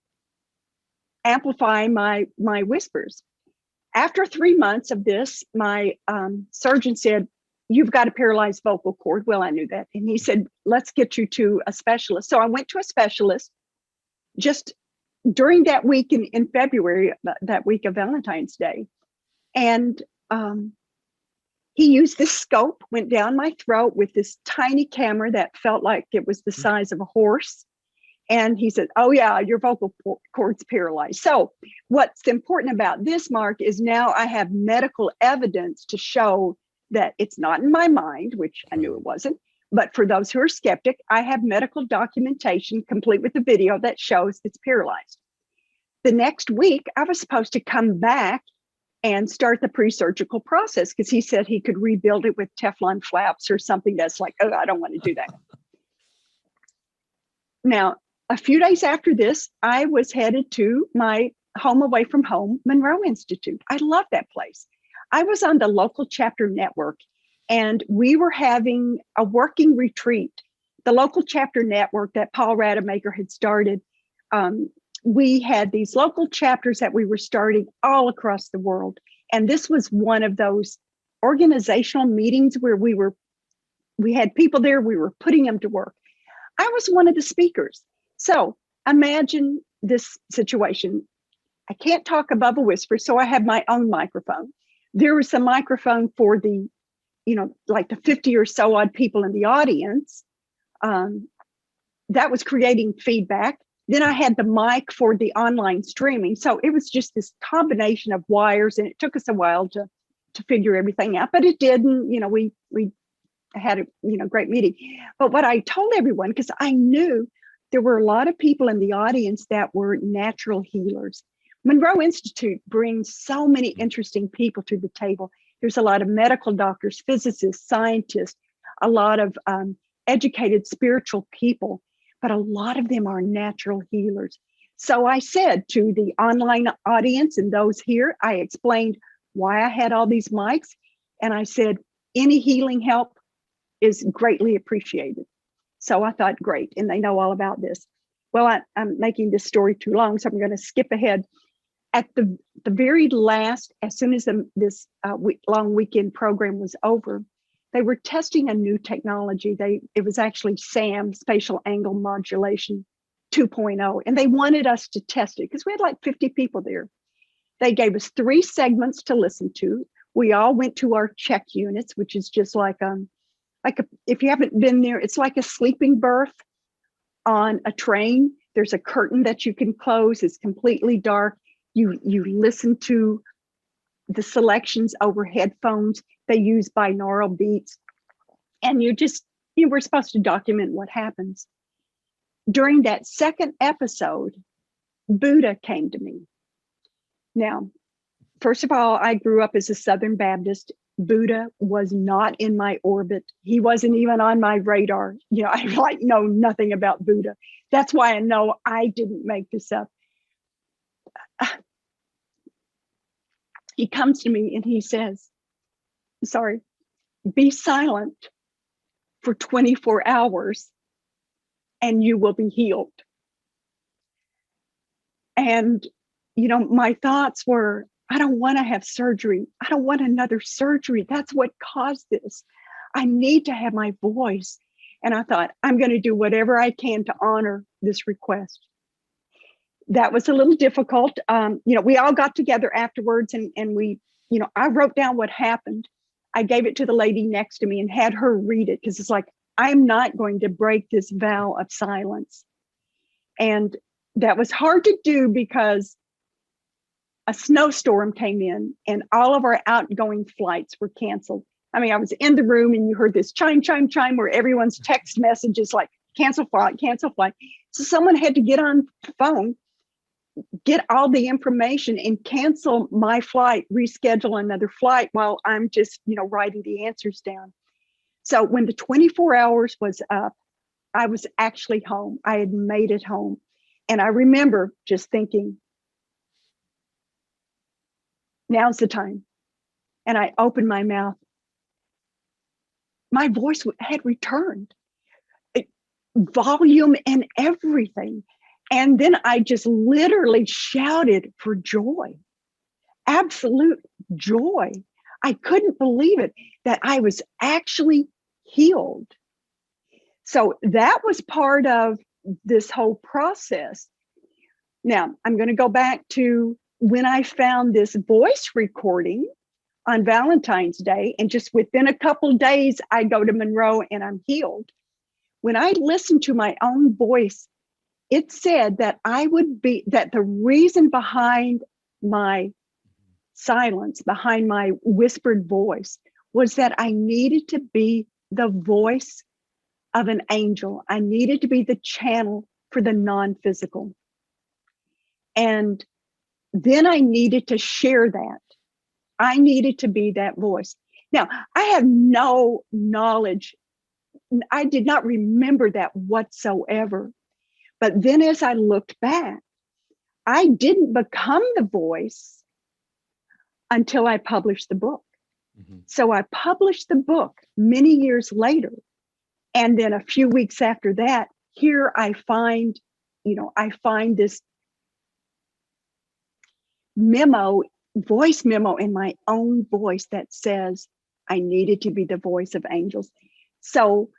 amplify my whispers. After 3 months of this, my surgeon said, "You've got a paralyzed vocal cord." Well, I knew that. And he said, "Let's get you to a specialist." So I went to a specialist just during that week in February, that week of Valentine's Day. And he used this scope, went down my throat with this tiny camera that felt like it was the size of a horse. And he said, "Oh yeah, your vocal cord's paralyzed." So what's important about this, Mark, is now I have medical evidence to show that it's not in my mind, which I knew it wasn't. But for those who are skeptic, I have medical documentation complete with the video that shows it's paralyzed. The next week, I was supposed to come back and start the pre-surgical process, because he said he could rebuild it with Teflon flaps or something that's like, oh, I don't want to do that. Now, a few days after this, I was headed to my home away from home, Monroe Institute. I love that place. I was on the local chapter network, and we were having a working retreat. The local chapter network that Paul Rademacher had started, we had these local chapters that we were starting all across the world. And this was one of those organizational meetings where we had people there, we were putting them to work. I was one of the speakers. So imagine this situation. I can't talk above a whisper, so I have my own microphone. There was a microphone for the, like the 50 or so odd people in the audience. That was creating feedback. Then I had the mic for the online streaming. So it was just this combination of wires, and it took us a while to figure everything out, but it didn't. We had a great meeting. But what I told everyone, because I knew there were a lot of people in the audience that were natural healers. Monroe Institute brings so many interesting people to the table. There's a lot of medical doctors, physicists, scientists, a lot of educated spiritual people, but a lot of them are natural healers. So I said to the online audience and those here, I explained why I had all these mics. And I said, any healing help is greatly appreciated. So I thought, great. And they know all about this. Well, I'm making this story too long, so I'm going to skip ahead. At the very last, as soon as this long weekend program was over, they were testing a new technology. It was actually SAM, Spatial Angle Modulation 2.0, and they wanted us to test it because we had like 50 people there. They gave us 3 segments to listen to. We all went to our check units, which is just like if you haven't been there, it's like a sleeping berth on a train. There's a curtain that you can close. It's completely dark. You listen to the selections over headphones. They use binaural beats, and you were supposed to document what happens. During that second episode, Buddha came to me. Now, first of all, I grew up as a Southern Baptist. Buddha was not in my orbit. He wasn't even on my radar. I know nothing about Buddha. That's why I know I didn't make this up. He comes to me and he says, be silent for 24 hours and you will be healed. And, my thoughts were, I don't want to have surgery. I don't want another surgery. That's what caused this. I need to have my voice. And I thought, I'm going to do whatever I can to honor this request. That was a little difficult. We all got together afterwards and we, I wrote down what happened. I gave it to the lady next to me and had her read it because it's like, I'm not going to break this vow of silence. And that was hard to do because a snowstorm came in and all of our outgoing flights were canceled. I mean, I was in the room and you heard this chime, chime, chime, where everyone's text messages like cancel flight, cancel flight. So someone had to get on the phone, get all the information and cancel my flight, reschedule another flight while I'm just, writing the answers down. So when the 24 hours was up, I was actually home. I had made it home. And I remember just thinking, now's the time. And I opened my mouth. My voice had returned, volume and everything. And then I just literally shouted for joy, absolute joy. I couldn't believe it, that I was actually healed. So that was part of this whole process. Now, I'm going to go back to when I found this voice recording on Valentine's Day, and just within a couple days, I go to Monroe and I'm healed. When I listened to my own voice, it said that that the reason behind my silence, behind my whispered voice, was that I needed to be the voice of an angel. I needed to be the channel for the non-physical. And then I needed to share that. I needed to be that voice. Now, I have no knowledge. I did not remember that whatsoever. But then as I looked back, I didn't become the voice until I published the book. Mm-hmm. So I published the book many years later. And then a few weeks after that, here I find this voice memo in my own voice that says I needed to be the voice of angels. So,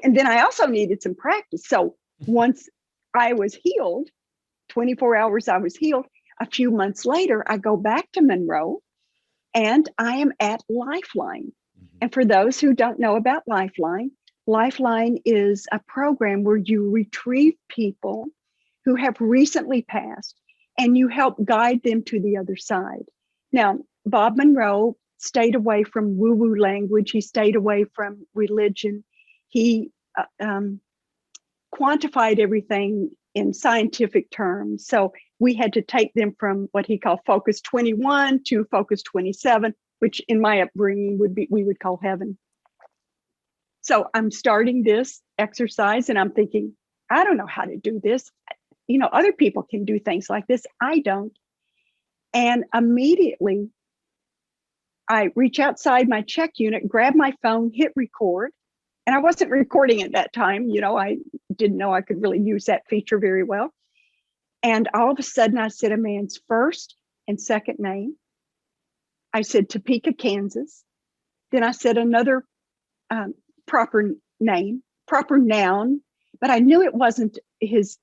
and then I also needed some practice. So once I was healed, 24 hours I was healed, a few months later, I go back to Monroe and I am at Lifeline. Mm-hmm. And for those who don't know about Lifeline, Lifeline is a program where you retrieve people who have recently passed and you help guide them to the other side. Now, Bob Monroe stayed away from woo-woo language. He stayed away from religion. He quantified everything in scientific terms. So we had to take them from what he called Focus 21 to Focus 27, which in my upbringing we would call heaven. So I'm starting this exercise and I'm thinking, I don't know how to do this. Other people can do things like this. I don't. And immediately I reach outside my check unit, grab my phone, hit record. And I wasn't recording at that time. I didn't know I could really use that feature very well. And all of a sudden I said a man's first and second name. I said Topeka, Kansas. Then I said another proper name, proper noun, but I knew it wasn't his.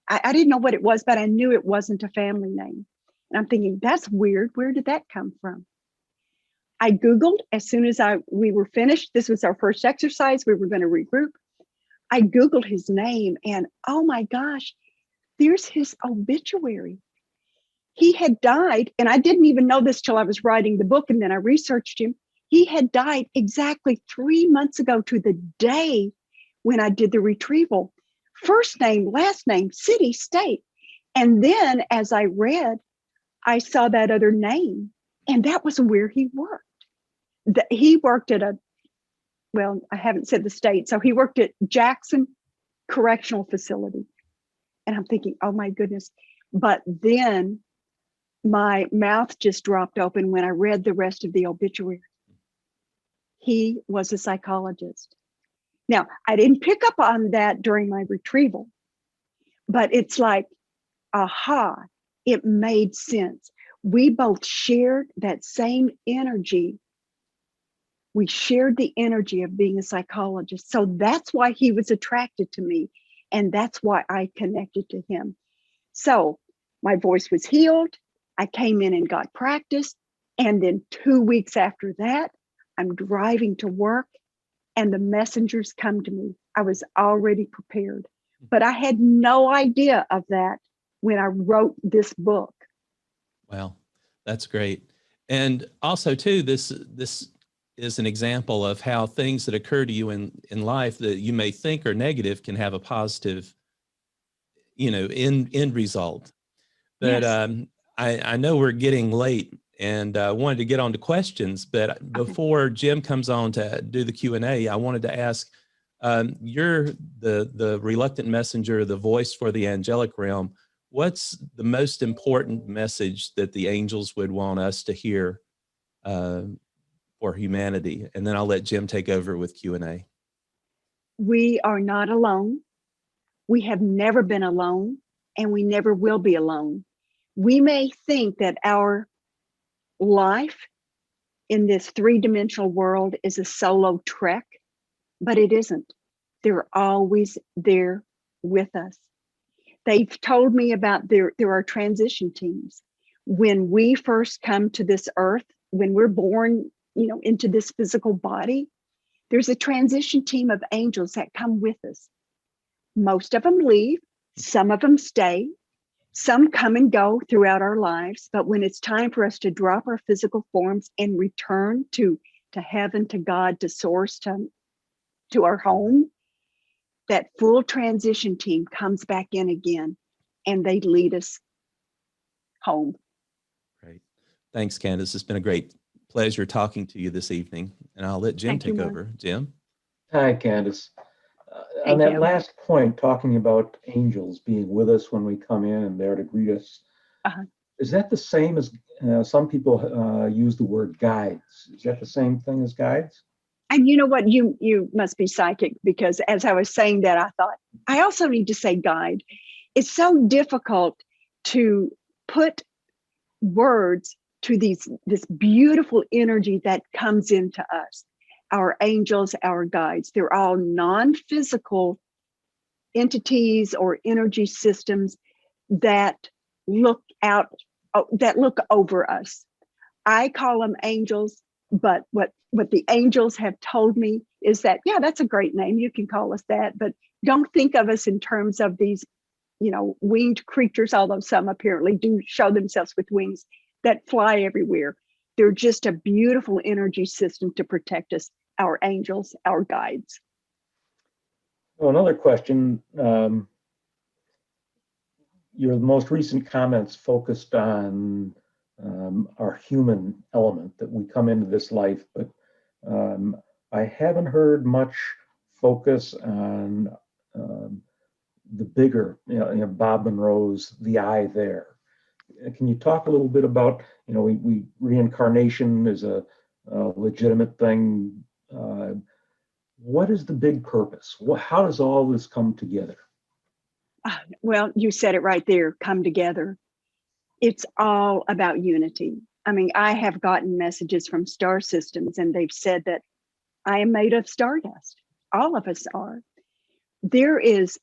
I didn't know what it was, but I knew it wasn't a family name. And I'm thinking, that's weird. Where did that come from? I Googled as soon as we were finished. This was our first exercise. We were going to regroup. I Googled his name and oh my gosh, there's his obituary. He had died, and I didn't even know this till I was writing the book, and then I researched him. He had died exactly 3 months ago to the day when I did the retrieval. First name, last name, city, state. And then as I read, I saw that other name, and that was where he worked. He worked at I haven't said the state, so he worked at Jackson Correctional Facility. And I'm thinking, oh my goodness. But then my mouth just dropped open when I read the rest of the obituary. He was a psychologist. Now, I didn't pick up on that during my retrieval, but it's like, aha, it made sense. We both shared that same energy. We shared the energy of being a psychologist. So that's why he was attracted to me. And that's why I connected to him. So my voice was healed. I came in and got practice. And then 2 weeks after that, I'm driving to work and the messengers come to me. I was already prepared, but I had no idea of that when I wrote this book. Wow, that's great. And also too, this is an example of how things that occur to you in life that you may think are negative can have a positive, end result. But Yes. I know we're getting late and wanted to get on to questions, but before Jim comes on to do the Q&A, I wanted to ask, you're the reluctant messenger, the voice for the angelic realm. What's the most important message that the angels would want us to hear for humanity? And then I'll let Jim take over with Q&A. We are not alone. We have never been alone, and we never will be alone. We may think that our life in this three-dimensional world is a solo trek, but it isn't. They're always there with us. They've told me about there are transition teams. When we first come to this earth, when we're born, into this physical body, there's a transition team of angels that come with us. Most of them leave, some of them stay, some come and go throughout our lives, but when it's time for us to drop our physical forms and return to heaven, to God, to source, to our home, that full transition team comes back in again and they lead us home. Great. Thanks, Candice. It's been a great pleasure talking to you this evening, and I'll let Jim take over. Jim? Hi, Candice. On Thank that you. last point, talking about angels being with us when we come in and there to greet us, is that the same as some people use the word guides? Is that the same thing as guides? And you know what? You must be psychic, because as I was saying that, I thought, I also need to say guide. It's so difficult to put words to this beautiful energy that comes into us. Our angels, our guides, they're all non-physical entities or energy systems that look over us. I call them angels, but what the angels have told me is that, yeah, that's a great name. You can call us that, but don't think of us in terms of these, winged creatures, although some apparently do show themselves with wings that fly everywhere. They're just a beautiful energy system to protect us, our angels, our guides. Well, another question. Your most recent comments focused on our human element, that we come into this life, but I haven't heard much focus on the bigger, Bob Monroe's The Eye There. Can you talk a little bit about, we reincarnation is a legitimate thing. what is the big purpose? How does all this come together? Well, you said it right there, come together. It's all about unity. I mean, I have gotten messages from star systems and they've said that I am made of stardust. All of us are. There is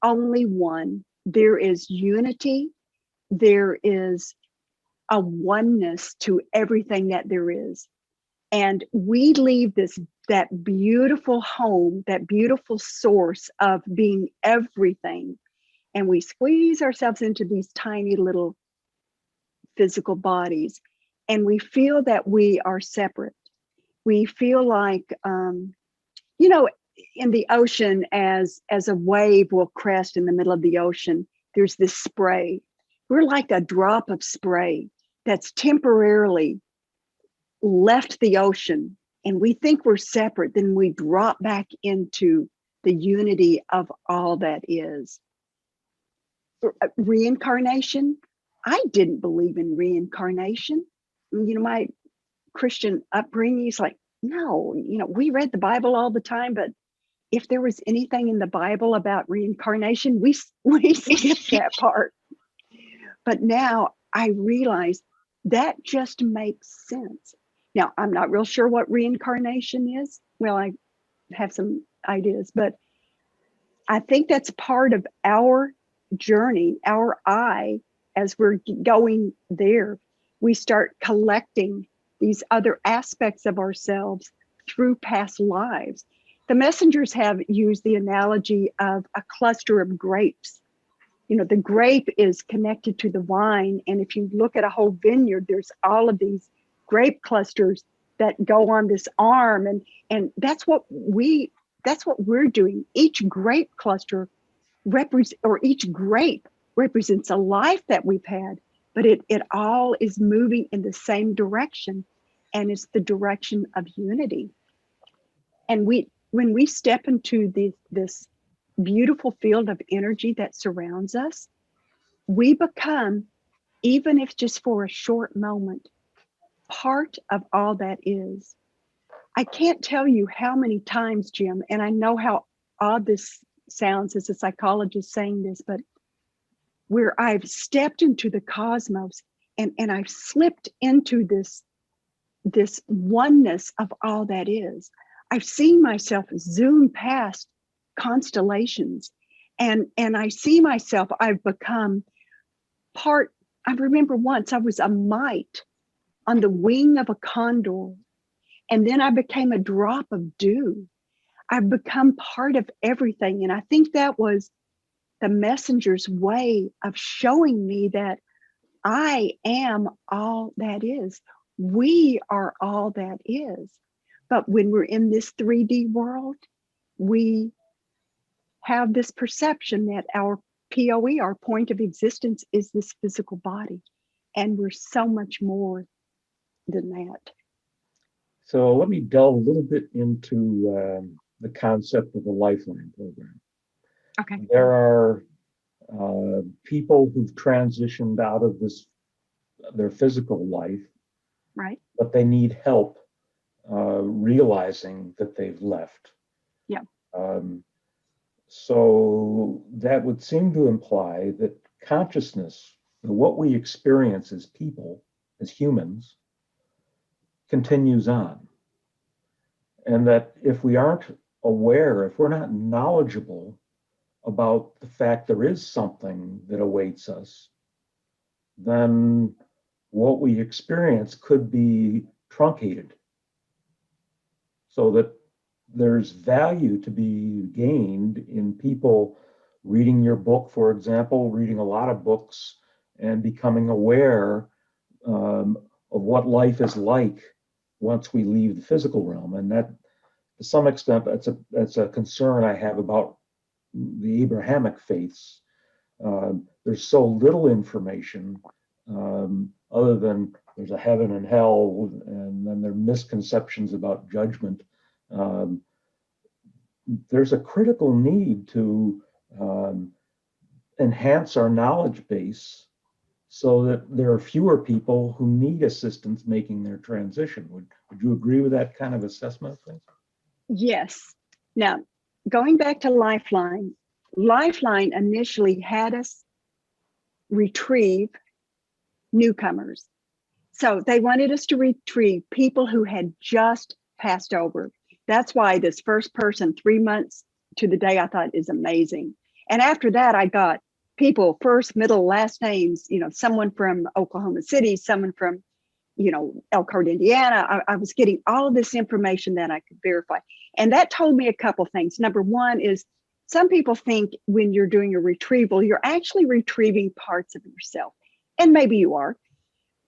only one. There is unity. There is a oneness to everything that there is. And we leave that beautiful home, that beautiful source of being everything. And we squeeze ourselves into these tiny little physical bodies. And we feel that we are separate. We feel like, you know, in the ocean, as a wave will crest in the middle of the ocean, there's this spray. We're like a drop of spray that's temporarily left the ocean, and we think we're separate. Then we drop back into the unity of all that is. Reincarnation, I didn't believe in reincarnation. You know, my Christian upbringing is like, no, you know, we read the Bible all the time, but if there was anything in the Bible about reincarnation, we skipped that part. But now I realize that just makes sense. Now, I'm not real sure what reincarnation is. Well, I have some ideas, but I think that's part of our journey, our eye, as we're going there. We start collecting these other aspects of ourselves through past lives. The messengers have used the analogy of a cluster of grapes. You know, the grape is connected to the vine. And if you look at a whole vineyard, there's all of these grape clusters that go on this arm. And that's what we're doing. Each grape cluster each grape represents a life that we've had, but it all is moving in the same direction. And it's the direction of unity. And when we step into this beautiful field of energy that surrounds us, we become, even if just for a short moment, part of all that is. I can't tell you how many times, Jim, and I know how odd this sounds as a psychologist saying this, but where I've stepped into the cosmos and I've slipped into this oneness of all that is. I've seen myself zoom past constellations, and I see myself, I've become part. I remember once I was a mite on the wing of a condor, and then I became a drop of dew. I've become part of everything. And I think that was the messenger's way of showing me that I am all that is. We are all that is. But when we're in this 3D world, we have this perception that our POE, our point of existence, is this physical body. And we're so much more than that. So let me delve a little bit into the concept of the Lifeline program. Okay. There are people who've transitioned out of their physical life, Right. but they need help realizing that they've left. Yeah. So that would seem to imply that consciousness, what we experience as people, as humans, continues on. And that if we aren't aware, if we're not knowledgeable about the fact there is something that awaits us, then what we experience could be truncated. So that there's value to be gained in people reading your book, for example, reading a lot of books and becoming aware of what life is like once we leave the physical realm. And that, to some extent, that's a concern I have about the Abrahamic faiths. There's so little information other than there's a heaven and hell, and then there are misconceptions about judgment. There's a critical need to enhance our knowledge base so that there are fewer people who need assistance making their transition. Would you agree with that kind of assessment of things? Yes. Now, going back to Lifeline, Lifeline initially had us retrieve newcomers. So they wanted us to retrieve people who had just passed over. That's why this first person, 3 months to the day, I thought is amazing. And after that, I got people, first, middle, last names, someone from Oklahoma City, someone from, Elkhart, Indiana. I was getting all of this information that I could verify. And that told me a couple things. Number one is some people think when you're doing a retrieval, you're actually retrieving parts of yourself. And maybe you are,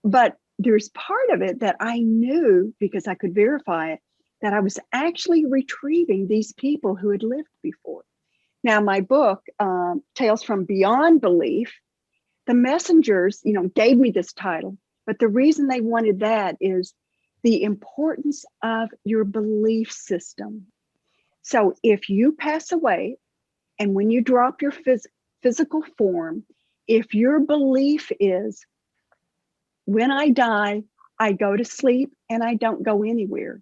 but there's part of it that I knew because I could verify it, that I was actually retrieving these people who had lived before. Now, my book, Tales from Beyond Belief, the messengers, gave me this title, but the reason they wanted that is the importance of your belief system. So if you pass away, and when you drop your physical form, if your belief is, when I die, I go to sleep and I don't go anywhere,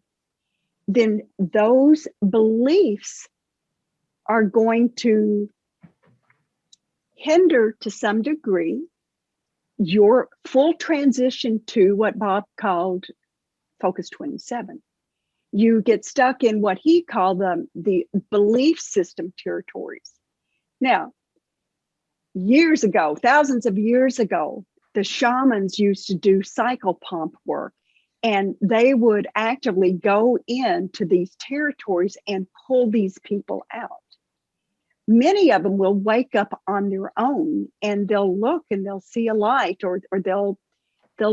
then those beliefs are going to hinder to some degree your full transition to what Bob called Focus 27. You get stuck in what he called the belief system territories. Now, years ago, thousands of years ago, the shamans used to do cycle pump work, and they would actively go into these territories and pull these people out. Many of them will wake up on their own and they'll look and they'll see a light, or they'll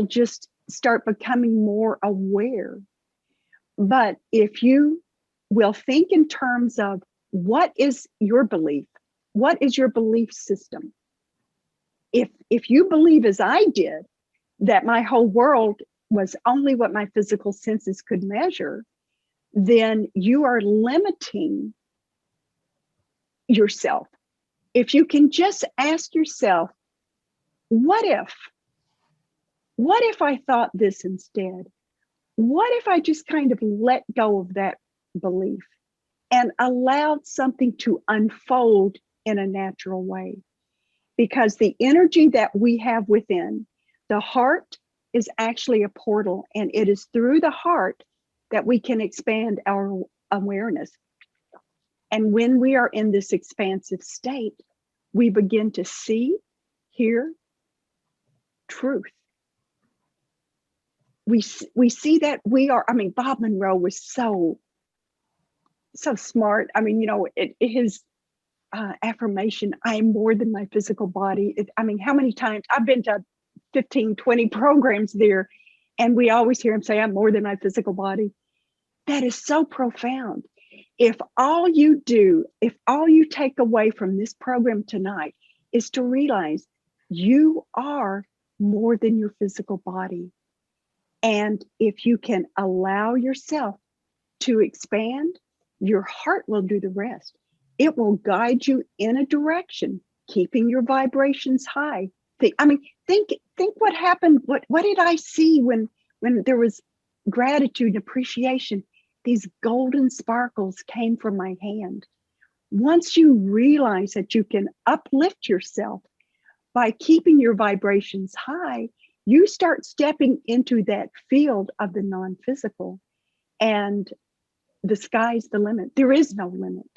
just start becoming more aware. But if you will think in terms of what is your belief, what is your belief system? If you believe, as I did, that my whole world was only what my physical senses could measure, then you are limiting yourself. If you can just ask yourself, what if I thought this instead? What if I just kind of let go of that belief and allowed something to unfold in a natural way? Because the energy that we have within, the heart is actually a portal, and it is through the heart that we can expand our awareness. And when we are in this expansive state, we begin to see, hear truth. We see that we are, Bob Monroe was so smart. His affirmation, I am more than my physical body. How many times I've been to 15, 20 programs there, and we always hear him say, I'm more than my physical body. That is so profound. If all you take away from this program tonight is to realize you are more than your physical body. And if you can allow yourself to expand, your heart will do the rest. It will guide you in a direction, keeping your vibrations high. Think what happened. What did I see when there was gratitude and appreciation? These golden sparkles came from my hand. Once you realize that you can uplift yourself by keeping your vibrations high, you start stepping into that field of the non-physical, and the sky's the limit. There is no limit.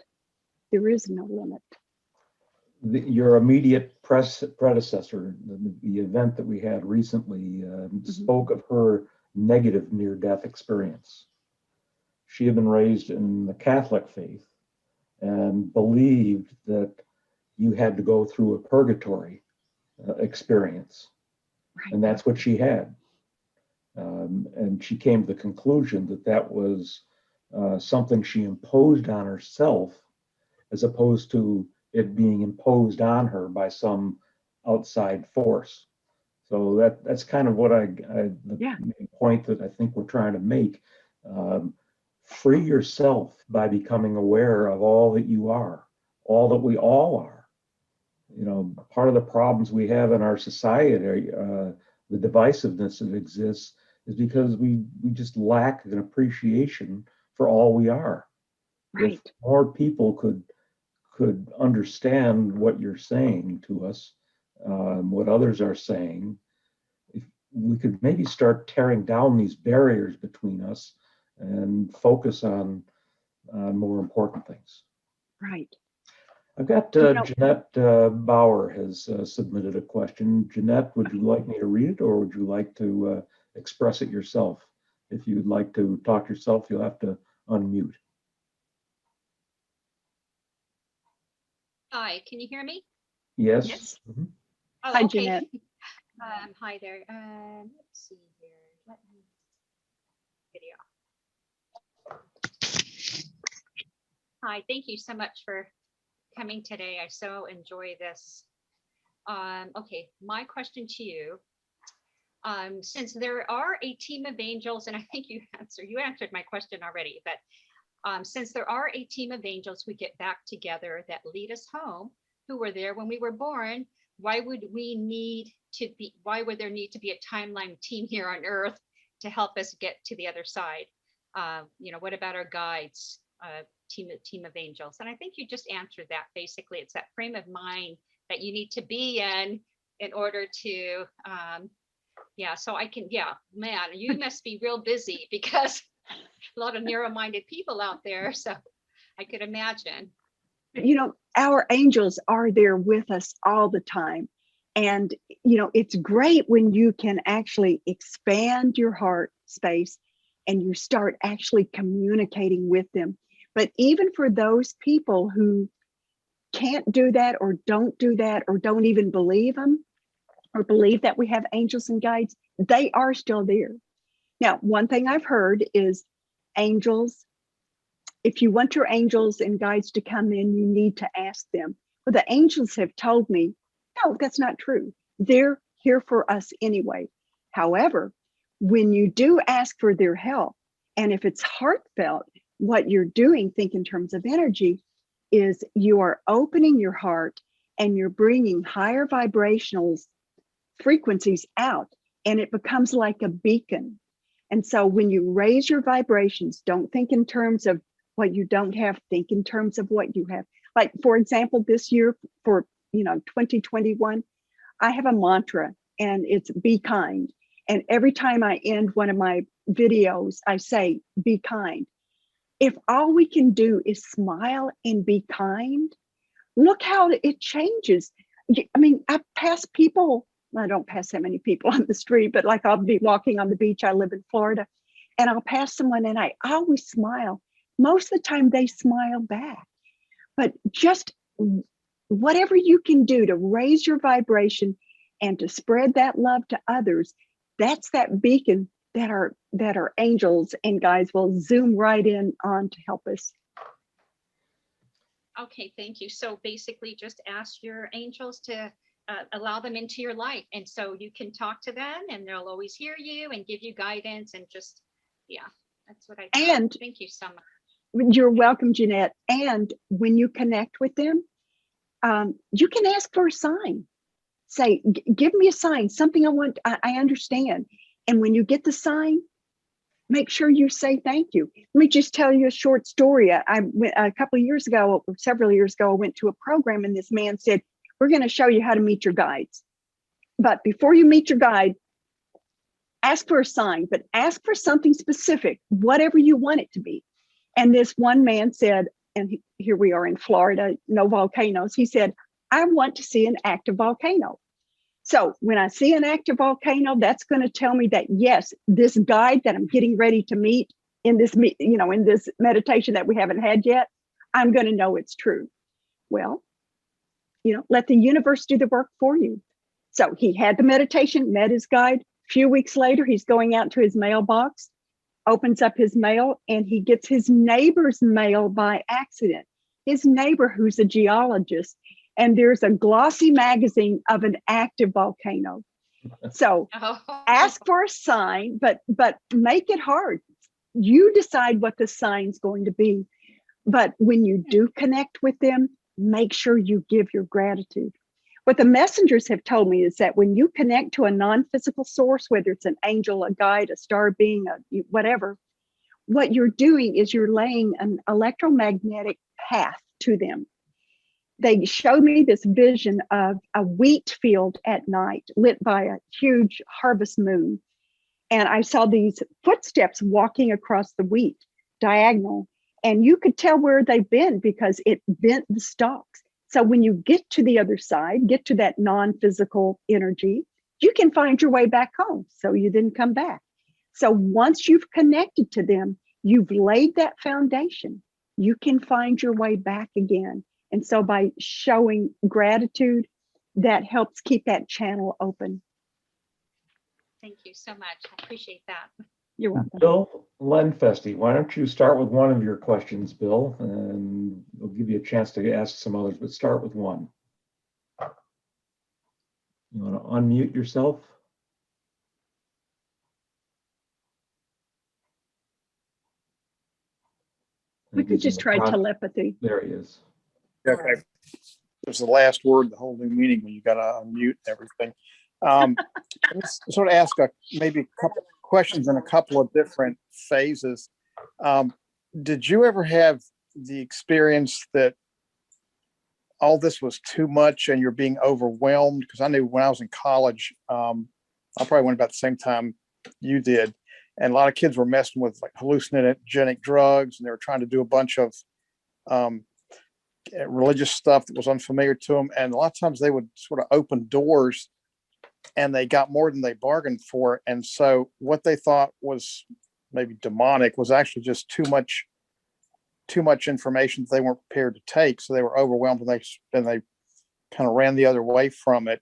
There is no limit. Your immediate predecessor, the event that we had recently, spoke of her negative near-death experience. She had been raised in the Catholic faith and believed that you had to go through a purgatory experience. Right. And that's what she had. And she came to the conclusion that that was something she imposed on herself, as opposed to it being imposed on her by some outside force. So that's kind of what the main point that I think we're trying to make. Free yourself by becoming aware of all that you are, all that we all are. Part of the problems we have in our society, the divisiveness that exists, is because we just lack an appreciation for all we are. Right. If more people could understand what you're saying to us, what others are saying, if we could maybe start tearing down these barriers between us and focus on more important things. Right. I've got You know, Jeanette Bauer has submitted a question. Jeanette, would you like me to read it, or would you like to express it yourself? If you'd like to talk yourself, you'll have to unmute. Hi, can you hear me? Yes. yes. Mhm. Oh, Hi, okay. Jeanette. Hi there. Let's see here. Let me video. Hi, thank you so much for coming today. I so enjoy this. Okay, my question to you. Since there are a team of angels, and I think you answered my question already, but since there are a team of angels who get back together that lead us home, who were there when we were born, why would there need to be a timeline team here on Earth to help us get to the other side? What about our guides, team of angels? And I think you just answered that. Basically, it's that frame of mind that you need to be in order to, so I can, man, you must be real busy because a lot of narrow-minded people out there. So I could imagine. Our angels are there with us all the time. And, it's great when you can actually expand your heart space and you start actually communicating with them. But even for those people who can't do that or don't do that or don't even believe them or believe that we have angels and guides, they are still there. Now, one thing I've heard is angels, if you want your angels and guides to come in, you need to ask them. Well, the angels have told me, no, that's not true. They're here for us anyway. However, when you do ask for their help, and if it's heartfelt, what you're doing, think in terms of energy, is you are opening your heart and you're bringing higher vibrational frequencies out, and it becomes like a beacon. And so when you raise your vibrations, don't think in terms of what you don't have, think in terms of what you have. Like, for example, this year for 2021, I have a mantra and it's be kind. And every time I end one of my videos, I say, be kind. If all we can do is smile and be kind, look how it changes. I mean, I pass people, I don't pass that many people on the street, but like I'll be walking on the beach. I live in Florida, and I'll pass someone and I always smile. Most of the time they smile back. But just whatever you can do to raise your vibration and to spread that love to others, that's that beacon that our angels and guides will zoom right in on to help us. Okay, thank you. So basically just ask your angels to allow them into your life. And so you can talk to them and they'll always hear you and give you guidance and just, that's what I thought. And thank you so much. You're welcome, Jeanette. And when you connect with them, you can ask for a sign. Say, give me a sign, something I understand. And when you get the sign, make sure you say thank you. Let me just tell you a short story. I went a couple of years ago, or several years ago, I went to a program and this man said, we're going to show you how to meet your guides. But before you meet your guide, ask for a sign, but ask for something specific, whatever you want it to be. And this one man said, and here we are in Florida, no volcanoes. He said, I want to see an active volcano. So when I see an active volcano, that's going to tell me that, yes, this guide that I'm getting ready to meet in this, in this meditation that we haven't had yet, I'm going to know it's true. Well, let the universe do the work for you. So he had the meditation, met his guide. A few weeks later, he's going out to his mailbox, opens up his mail, and he gets his neighbor's mail by accident. His neighbor, who's a geologist, and there's a glossy magazine of an active volcano. So ask for a sign, but make it hard. You decide what the sign's going to be. But when you do connect with them, make sure you give your gratitude. What the messengers have told me is that when you connect to a non-physical source, whether it's an angel, a guide, a star being, whatever, what you're doing is you're laying an electromagnetic path to them. They showed me this vision of a wheat field at night lit by a huge harvest moon. And I saw these footsteps walking across the wheat diagonal. And you could tell where they've been because it bent the stalks. So when you get to the other side, get to that non-physical energy, you can find your way back home. So you didn't come back. So once you've connected to them, you've laid that foundation. You can find your way back again. And so by showing gratitude, that helps keep that channel open. Thank you so much. I appreciate that. You're welcome. Bill Lenfesty, why don't you start with one of your questions, Bill, and we'll give you a chance to ask some others, but start with one. You want to unmute yourself? We could just try telepathy. There he is. Okay. It was the last word, the whole new meaning when you got to unmute everything. Let's sort of ask maybe a couple questions in a couple of different phases. Did you ever have the experience that all this was too much and you're being overwhelmed? Because I knew when I was in college, I probably went about the same time you did. And a lot of kids were messing with like hallucinogenic drugs, and they were trying to do a bunch of religious stuff that was unfamiliar to them. And a lot of times they would sort of open doors and they got more than they bargained for. And so what they thought was maybe demonic was actually just too much information that they weren't prepared to take. So they were overwhelmed, and they kind of ran the other way from it.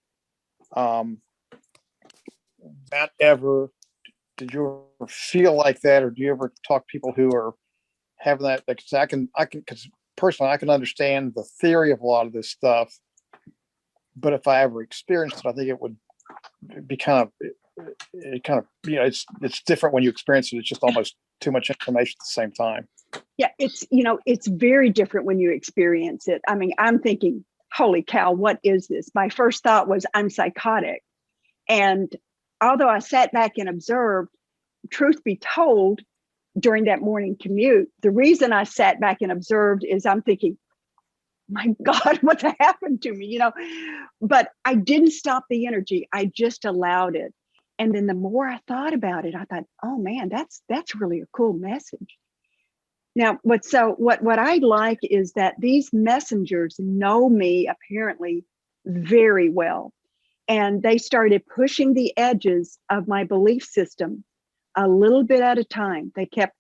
Did you ever feel like that, or do you ever talk to people who are having that? Because because personally, I can understand the theory of a lot of this stuff, but if I ever experienced it, I think it would be it's different when you experience it. It's just almost too much information at the same time. Yeah, it's very different when you experience it. I mean, I'm thinking, holy cow, what is this? My first thought was I'm psychotic. And although I sat back and observed, truth be told, during that morning commute, the reason I sat back and observed is I'm thinking, my God, what's happened to me? But I didn't stop the energy. I just allowed it. And then the more I thought about it, I thought, oh man, that's really a cool message. Now, what I like is that these messengers know me apparently very well. And they started pushing the edges of my belief system a little bit at a time. They kept,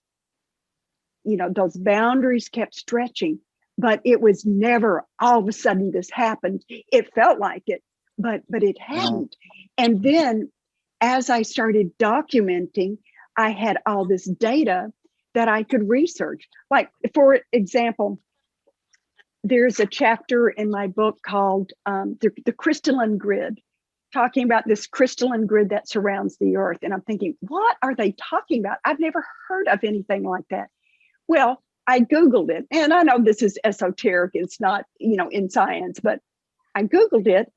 those boundaries kept stretching, but it was never all of a sudden this happened. It felt like it, but it hadn't. And then as I started documenting, I had all this data that I could research. Like, for example, there's a chapter in my book called the Crystalline Grid, talking about this crystalline grid that surrounds the earth. And I'm thinking, what are they talking about? I've never heard of anything like that. Well, I Googled it, and I know this is esoteric. It's not, in science, but I Googled it,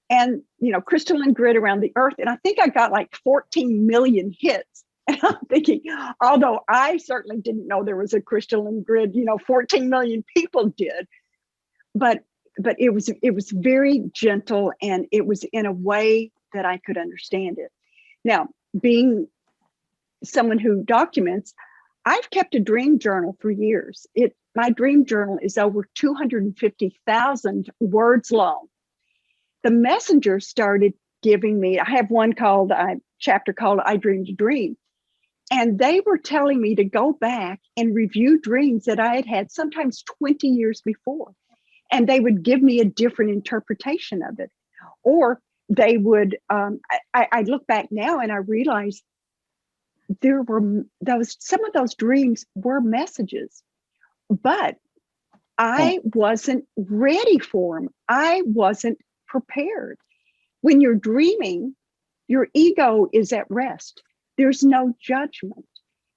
and, crystalline grid around the earth. And I think I got like 14 million hits. And I'm thinking, although I certainly didn't know there was a crystalline grid, 14 million people did. But it was very gentle, and it was in a way that I could understand it. Now, being someone who documents, I've kept a dream journal for years. My dream journal is over 250,000 words long. The messenger started giving me, I have one chapter called I Dreamed a Dream. And they were telling me to go back and review dreams that I had had sometimes 20 years before. And they would give me a different interpretation of it. Or they would, I look back now and I realize there were some of those dreams were messages, but I wasn't ready for them. I wasn't prepared. When you're dreaming, your ego is at rest. There's no judgment.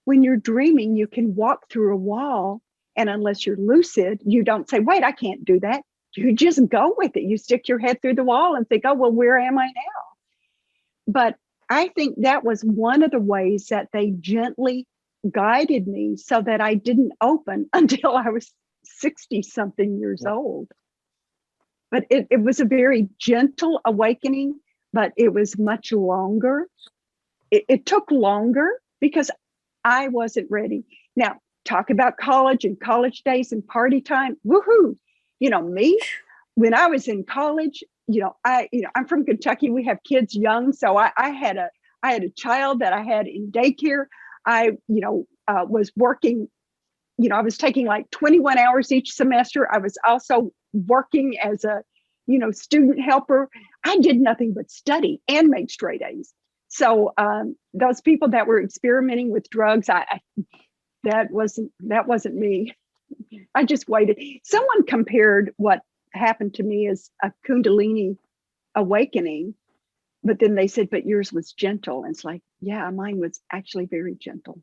When you're dreaming, you can walk through a wall, and unless you're lucid, you don't say, wait, I can't do that. You just go with it. You stick your head through the wall and think, oh, well, where am I now? But I think that was one of the ways that they gently guided me so that I didn't open until I was 60 something years old. But it was a very gentle awakening, but it was much longer. It took longer because I wasn't ready. Now, talk about college and college days and party time. Woohoo! You know, me, when I was in college, I'm from Kentucky. We have kids young, so I had a child that I had in daycare. I was working. I was taking like 21 hours each semester. I was also working as a student helper. I did nothing but study and make straight A's. So those people that were experimenting with drugs, that wasn't me. I just waited. Someone compared what happened to me as a Kundalini awakening, but then they said, but yours was gentle. And it's like, yeah, mine was actually very gentle.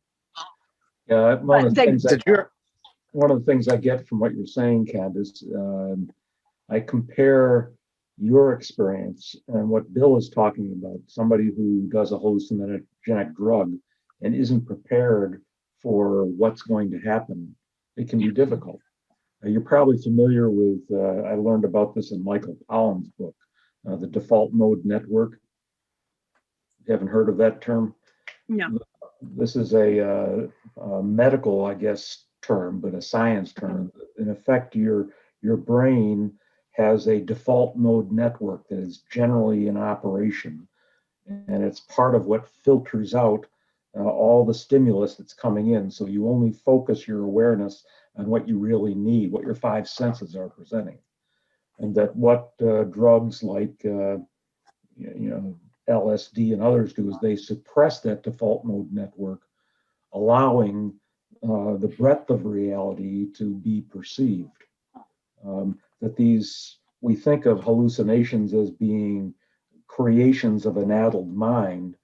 Yeah, one of the things I get from what you're saying, Candice, I compare your experience and what Bill is talking about, somebody who does a hallucinogenic drug and isn't prepared for what's going to happen. It can be difficult. You're probably familiar with, I learned about this in Michael Pollan's book, The Default Mode Network. You haven't heard of that term? No. This is a medical, I guess, term, but a science term. In effect, your brain has a default mode network that is generally in operation, and it's part of what filters out all the stimulus that's coming in. So you only focus your awareness on what you really need, what your five senses are presenting, and that what drugs like LSD and others do is they suppress that default mode network, allowing the breadth of reality to be perceived. We think of hallucinations as being creations of an addled mind,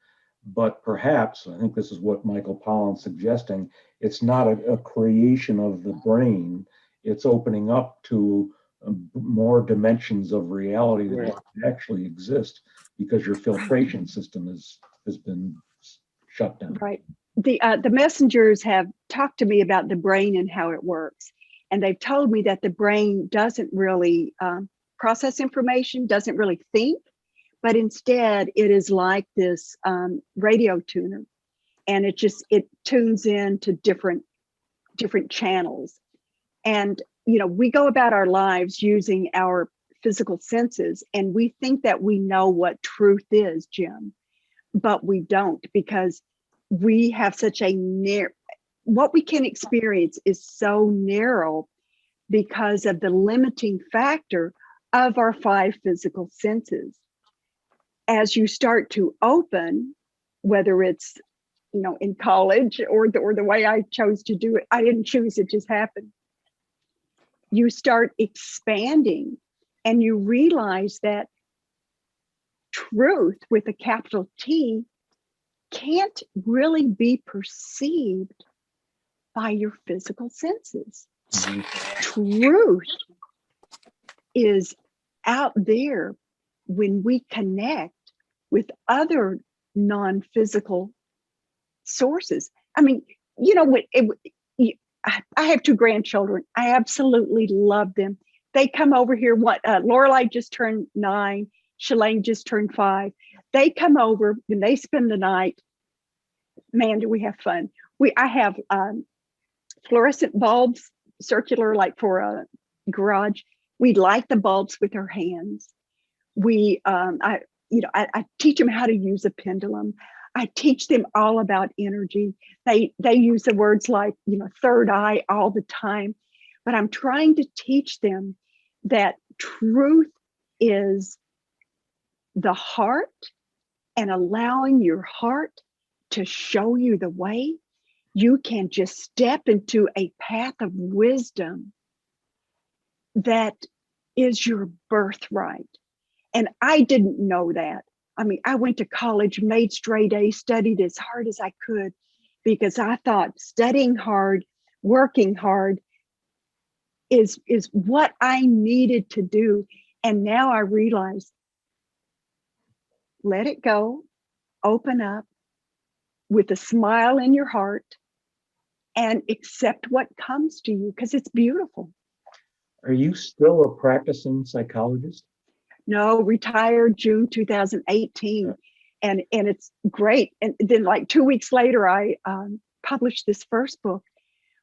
but perhaps, I think this is what Michael Pollan's suggesting, it's not a creation of the brain, it's opening up to more dimensions of reality that actually exist because your filtration system has been shut down. Right. The messengers have talked to me about the brain and how it works. And they've told me that the brain doesn't really process information, doesn't really think, but instead it is like this radio tuner, and it tunes in to different channels. And we go about our lives using our physical senses, and we think that we know what truth is, Jim, but we don't, because we have such a what we can experience is so narrow because of the limiting factor of our five physical senses. As you start to open, whether it's in college or the way I chose to do it, I didn't choose, it just happened. You start expanding and you realize that truth with a capital T can't really be perceived by your physical senses. Truth is out there when we connect with other non-physical sources. I mean, I have two grandchildren. I absolutely love them. They come over here. Lorelei just turned 9. Shalane just turned 5. They come over and they spend the night. Man, do we have fun. I have fluorescent bulbs, circular, like for a garage. We light the bulbs with our hands. I teach them how to use a pendulum. I teach them all about energy. They use the words like, third eye all the time, but I'm trying to teach them that truth is the heart, and allowing your heart to show you the way. You can just step into a path of wisdom that is your birthright. And I didn't know that. I mean, I went to college, made straight A's, studied as hard as I could because I thought studying hard, working hard is what I needed to do. And now I realize, let it go, open up with a smile in your heart, and accept what comes to you because it's beautiful. Are you still a practicing psychologist? No, retired June 2018. And it's great. And then like 2 weeks later, I published this first book.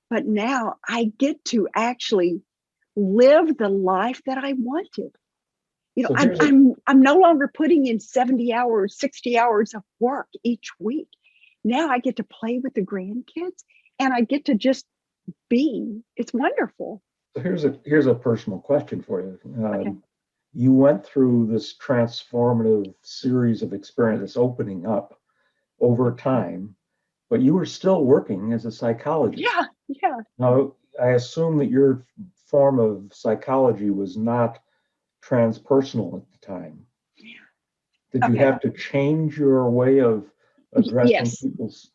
But now I get to actually live the life that I wanted. You know, So I'm no longer putting in 70 hours, 60 hours of work each week. Now I get to play with the grandkids and I get to just be. It's wonderful. So here's a personal question for you. Okay. You went through this transformative series of experiences opening up over time, but you were still working as a psychologist. Yeah. Now, I assume that your form of psychology was not transpersonal at the time. Did you Okay. have to change your way of addressing Yes. people's,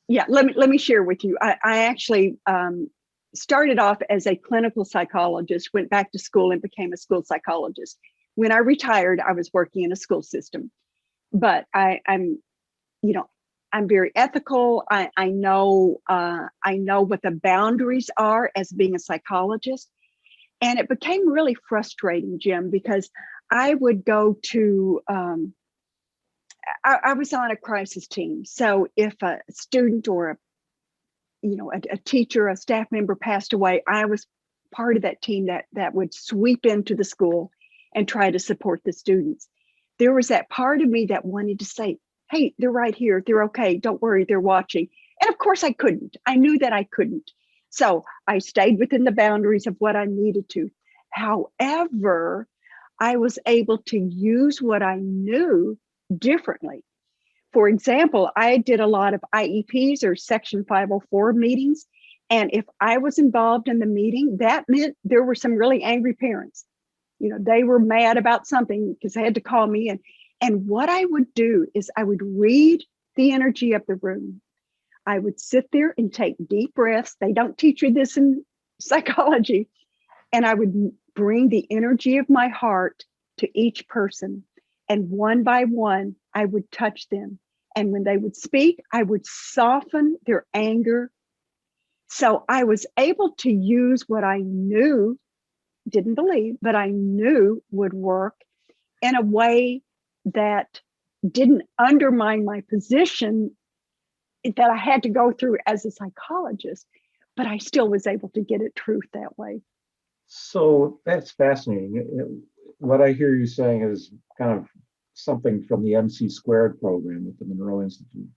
Yeah, let me share with you. I actually started off as a clinical psychologist, went back to school and became a school psychologist. When I retired, I was working in a school system, but I'm very ethical. I know what the boundaries are as being a psychologist, and it became really frustrating, Jim, because I would go to I was on a crisis team. So if a student or a teacher, a staff member passed away, I was part of that team that would sweep into the school and try to support the students. There was that part of me that wanted to say, hey, they're right here. They're okay. Don't worry. They're watching. And of course I couldn't. I knew that I couldn't. So I stayed within the boundaries of what I needed to. However, I was able to use what I knew differently. For example, I did a lot of IEPs or Section 504 meetings. And if I was involved in the meeting, that meant there were some really angry parents. You know, they were mad about something because they had to call me in. And what I would do is I would read the energy of the room. I would sit there and take deep breaths. They don't teach you this in psychology. And I would bring the energy of my heart to each person. And one by one, I would touch them. And when they would speak, I would soften their anger. So I was able to use what I knew, didn't believe, but I knew would work in a way that didn't undermine my position that I had to go through as a psychologist, but I still was able to get at truth that way. So that's fascinating. What I hear you saying is kind of something from the MC squared program at the Monroe Institute.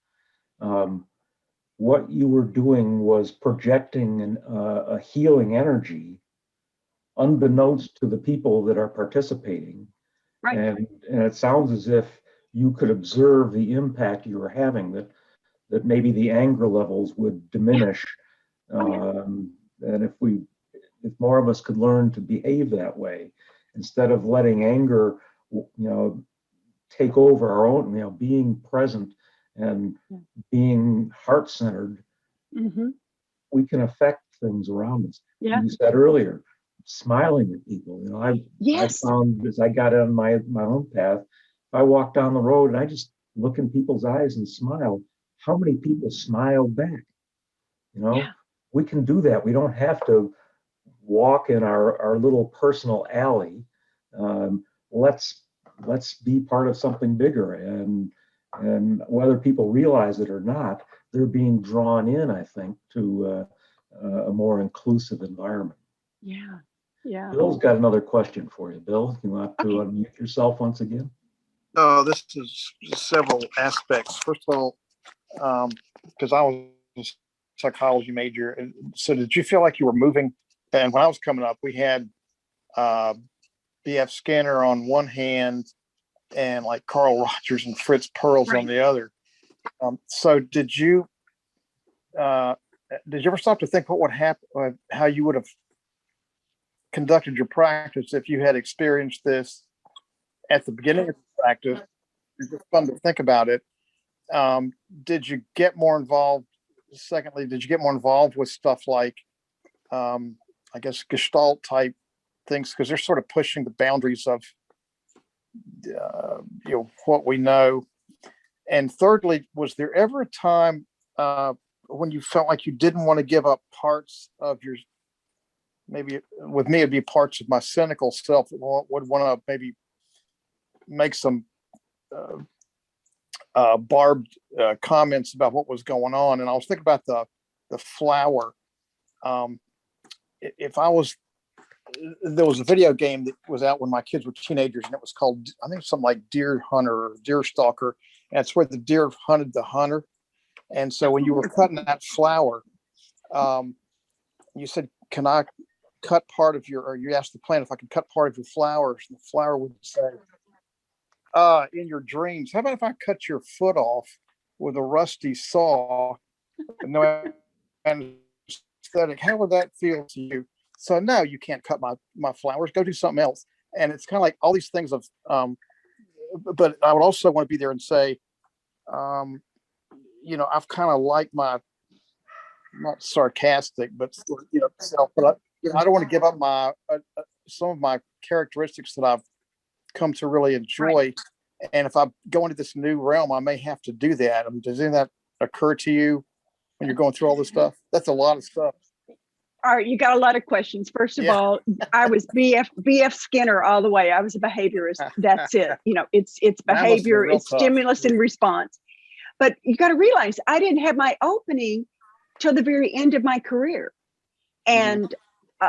What you were doing was projecting a healing energy unbeknownst to the people that are participating. Right. And it sounds as if you could observe the impact you were having, that maybe the anger levels would diminish. And if more of us could learn to behave that way, instead of letting anger, take over our own, being present and being heart-centered, we can affect things around us. Yeah. You said earlier, smiling at people. I found as I got on my own path, I walk down the road and I just look in people's eyes and smile. How many people smile back? We can do that. We don't have to walk in our little personal alley. Let's be part of something bigger, and whether people realize it or not, they're being drawn in, I think, to a more inclusive environment. Yeah. Bill's got another question for you. Bill, you want to unmute yourself once again? No, this is several aspects. First of all, because I was a psychology major, and so did you feel like you were moving? And when I was coming up, we had B.F. Skinner on one hand and like Carl Rogers and Fritz Perls on the other. So did you ever stop to think what would happen, how you would have conducted your practice if you had experienced this at the beginning of the practice? It's just fun to think about it. Did you get more involved? Secondly, did you get more involved with stuff like, I guess, Gestalt type things? Because they're sort of pushing the boundaries of, what we know. And thirdly, was there ever a time when you felt like you didn't want to give up parts of your, maybe with me, it'd be parts of my cynical self that would want to maybe make some barbed comments about what was going on. And I was thinking about the flower. If I was, there was a video game that was out when my kids were teenagers, and it was called, I think something like Deer Hunter or Deer Stalker. And it's where the deer hunted the hunter. And so when you were cutting that flower, you said, can I cut part of your, or you asked the plant if I could cut part of your flowers. And the flower would say, in your dreams, how about if I cut your foot off with a rusty saw? No anesthetic. How would that feel to you? So no, you can't cut my flowers. Go do something else. And it's kind of like all these things of, but I would also want to be there and say, I've kind of like my, not sarcastic, but self. But I don't want to give up my some of my characteristics that I've come to really enjoy. Right. And if I go into this new realm, I may have to do that. Does any of that occur to you when you're going through all this stuff? That's a lot of stuff. All right, you got a lot of questions. First of all, I was BF Skinner all the way. I was a behaviorist. That's it. It's behavior, it's stimulus and response. But you got to realize I didn't have my opening till the very end of my career. And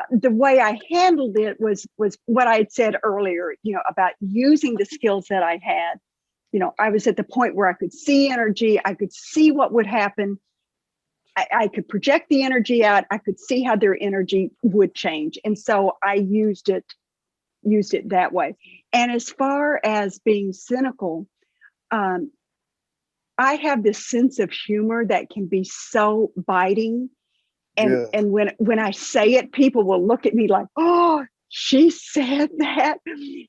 the way I handled it was what I had said earlier, about using the skills that I had. I was at the point where I could see energy. I could see what would happen. I could project the energy out. I could see how their energy would change. And so I used it that way. And as far as being cynical, I have this sense of humor that can be so biting. And when I say it, people will look at me like, oh, she said that.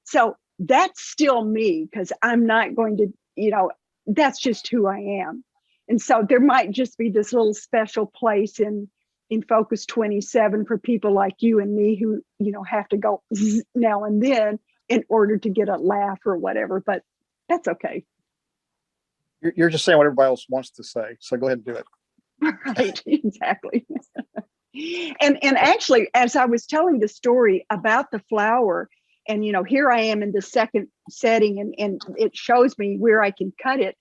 So that's still me, because I'm not going to, that's just who I am. And so there might just be this little special place in Focus 27 for people like you and me who, have to go now and then in order to get a laugh or whatever, but that's okay. You're just saying what everybody else wants to say. So go ahead and do it. Right, exactly. And actually, as I was telling the story about the flower, and here I am in the second setting, and it shows me where I can cut it.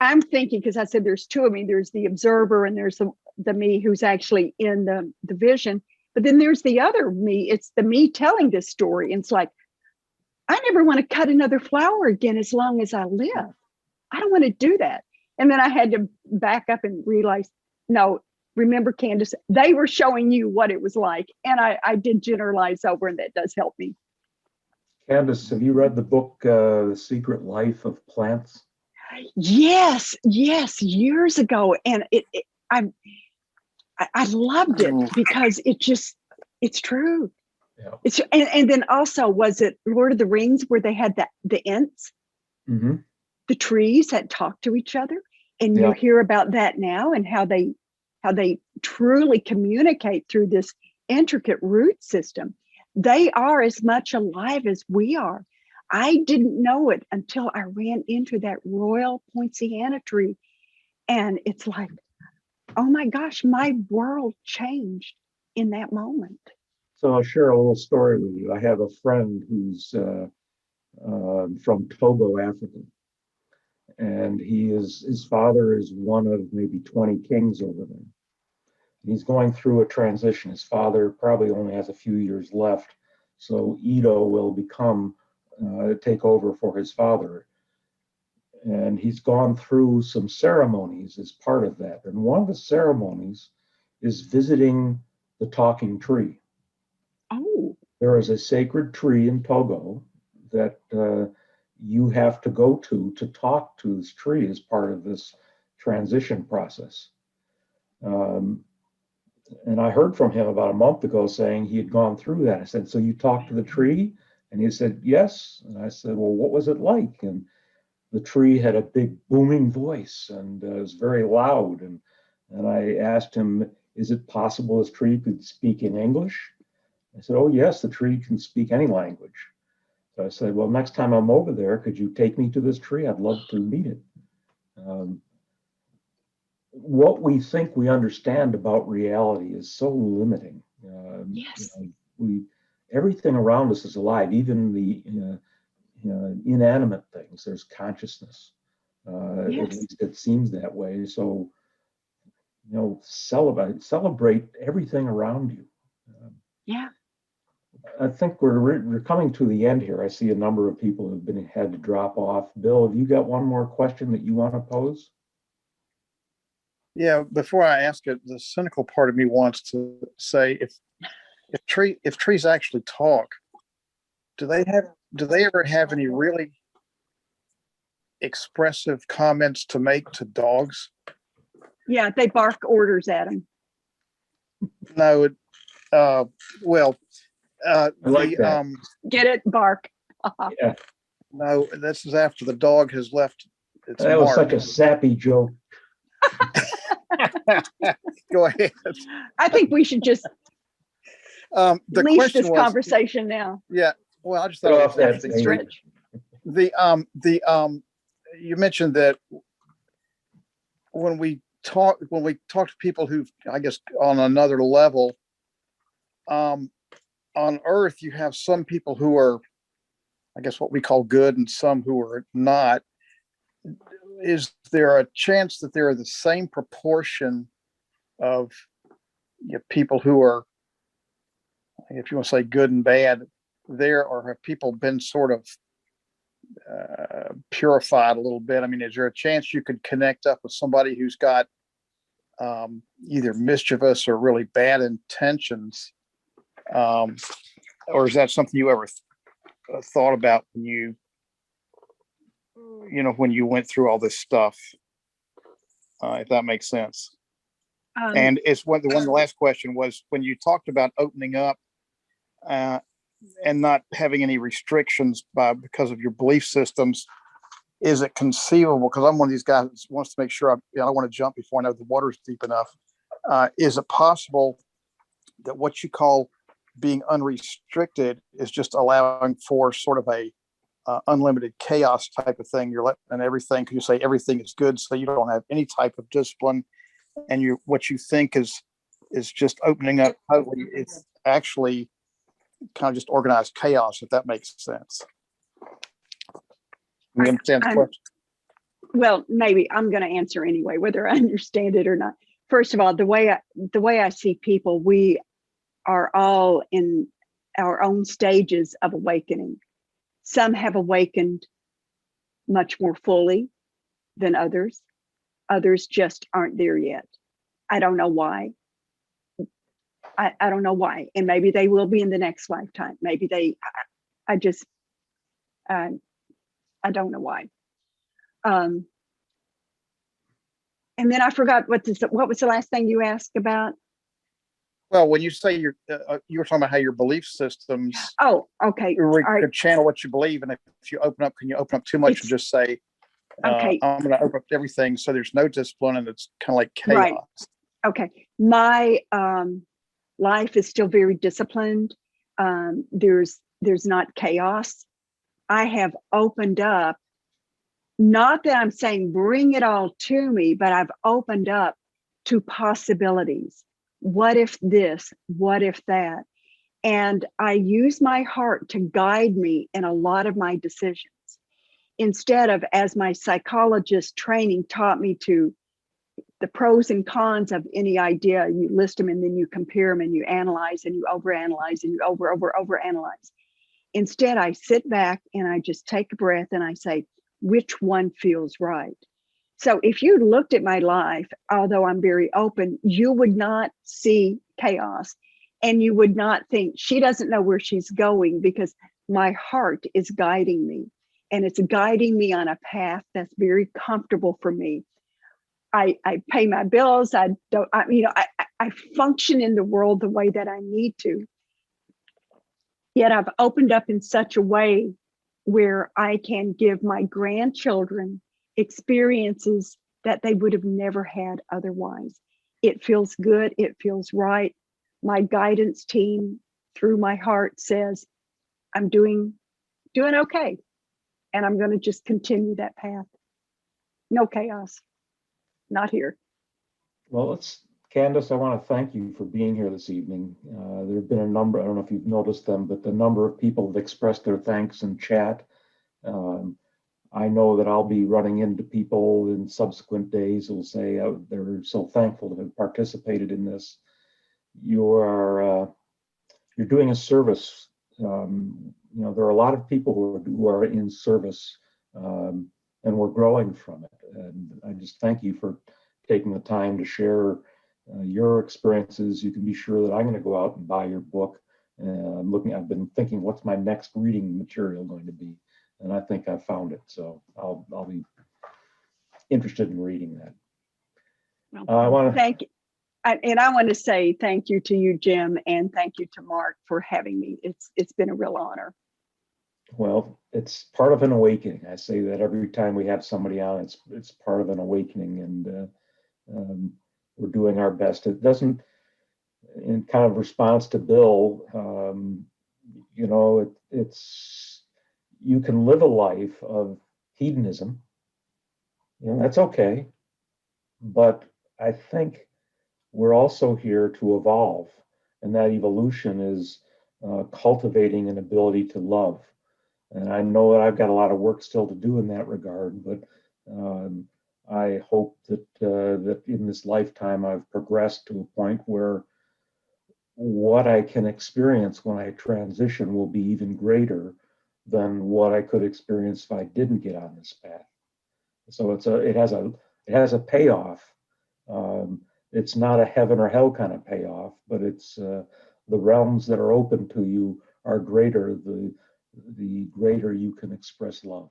I'm thinking, because I said there's two of me, there's the observer and there's the me who's actually in the vision, but then there's the other me. It's the me telling this story. And it's like, I never want to cut another flower again as long as I live. I don't want to do that. And then I had to back up and realize, no, remember, Candice, they were showing you what it was like. And I did generalize over, and that does help me. Candice, have you read the book, The Secret Life of Plants? Yes, years ago. And I loved it because it's true. Yeah. And then also, was it Lord of the Rings where they had the Ents, the trees that talk to each other? And you hear about that now, and how they truly communicate through this intricate root system. They are as much alive as we are. I didn't know it until I ran into that Royal Poinciana tree. And it's like, oh my gosh, my world changed in that moment. So I'll share a little story with you. I have a friend who's from Togo, Africa. And his father is one of maybe 20 kings over there. He's going through a transition. His father probably only has a few years left. So Edo will take over for his father. And he's gone through some ceremonies as part of that. And one of the ceremonies is visiting the talking tree. Oh. There is a sacred tree in Togo that you have to go to talk to this tree as part of this transition process. And I heard from him about a month ago saying he had gone through that. I said, so you talked to the tree? And he said, yes. And I said, well, what was it like? And the tree had a big booming voice, and it was very loud. And I asked him, is it possible this tree could speak in English? I said, oh, yes, the tree can speak any language. So I said, well, next time I'm over there, could you take me to this tree? I'd love to meet it. what we think we understand about reality is so limiting. Yes. Everything around us is alive, even the inanimate things. There's consciousness. At Yes. least it seems that way. So, celebrate everything around you. Yeah. I think we're coming to the end here. I see a number of people have had to drop off. Bill, have you got one more question that you want to pose? Yeah, before I ask it, the cynical part of me wants to say, if trees actually talk, do they ever have any really expressive comments to make to dogs? Yeah, they bark orders at them. No, well, I like that. Get it? Bark. Yeah, no, this is after the dog has left its that was mark. such a sappy joke. Go ahead. I think we should just The leash question this was, conversation now. yeah, well, I just Get thought it off was that interesting. page. Stretch. You mentioned that when we talk to people who, I guess, on another level, on Earth, you have some people who are, I guess, what we call good, and some who are not. Is there a chance that there are the same proportion of people who are, if you want to say good and bad, there, or have people been sort of purified a little bit? I mean, is there a chance you could connect up with somebody who's got either mischievous or really bad intentions? Or is that something you ever thought about when you went through all this stuff? If that makes sense. And it's the last question was, when you talked about opening up and not having any restrictions because of your belief systems, is it conceivable? Because I'm one of these guys that wants to make sure I don't want to jump before I know the water's deep enough. Is it possible that what you call being unrestricted is just allowing for sort of a unlimited chaos type of thing? You're letting everything, because you say everything is good, so you don't have any type of discipline, and what you think is just opening up totally. It's actually kind of just organized chaos, if that makes sense. You understand the question? Well, maybe I'm going to answer anyway, whether I understand it or not. First of all, the way I see people, we are all in our own stages of awakening. Some have awakened much more fully than others. Others just aren't there yet. I don't know why. I don't know why. And maybe they will be in the next lifetime. Maybe I don't know why. And then I forgot what was the last thing you asked about? Well, when you say you were talking about how your belief systems. Oh, okay. Could channel what you believe, and if you open up, can you open up too much and just say, okay, I'm going to open up everything, so there's no discipline and it's kind of like chaos. Right. Okay, my life is still very disciplined. There's not chaos. I have opened up. Not that I'm saying bring it all to me, but I've opened up to possibilities. What if this? What if that? And I use my heart to guide me in a lot of my decisions, instead of, as my psychologist training taught me to, the pros and cons of any idea. You list them and then you compare them and you analyze and you overanalyze and you overanalyze. Instead, I sit back and I just take a breath and I say, which one feels right? So if you looked at my life, although I'm very open, you would not see chaos, and you would not think she doesn't know where she's going, because my heart is guiding me, and it's guiding me on a path that's very comfortable for me. I pay my bills. I function in the world the way that I need to. Yet I've opened up in such a way where I can give my grandchildren experiences that they would have never had otherwise. It feels good. It feels right. My guidance team through my heart says, I'm doing okay. And I'm going to just continue that path. No chaos. Not here. Well, Candice, I want to thank you for being here this evening. There have been a number, I don't know if you've noticed them, but the number of people have expressed their thanks in chat. I know that I'll be running into people in subsequent days who will say they're so thankful to have participated in this. You're doing a service. You know, there are a lot of people who are in service, and we're growing from it. And I just thank you for taking the time to share your experiences. You can be sure that I'm going to go out and buy your book. I've been thinking, what's my next reading material going to be? And I think I've found it. So I'll be interested in reading that. I want to Thank you. And I want to say thank you to you, Jim, and thank you to Mark for having me. It's been a real honor. Well, it's part of an awakening. I say that every time we have somebody on, it's part of an awakening, and we're doing our best. It doesn't, in kind of response to Bill, you know, you can live a life of hedonism. You know, that's okay. But I think we're also here to evolve, and that evolution is cultivating an ability to love. And I know that I've got a lot of work still to do in that regard, but I hope that that in this lifetime I've progressed to a point where what I can experience when I transition will be even greater than what I could experience if I didn't get on this path. So it has a payoff. It's not a heaven or hell kind of payoff, but it's the realms that are open to you are greater the greater you can express love.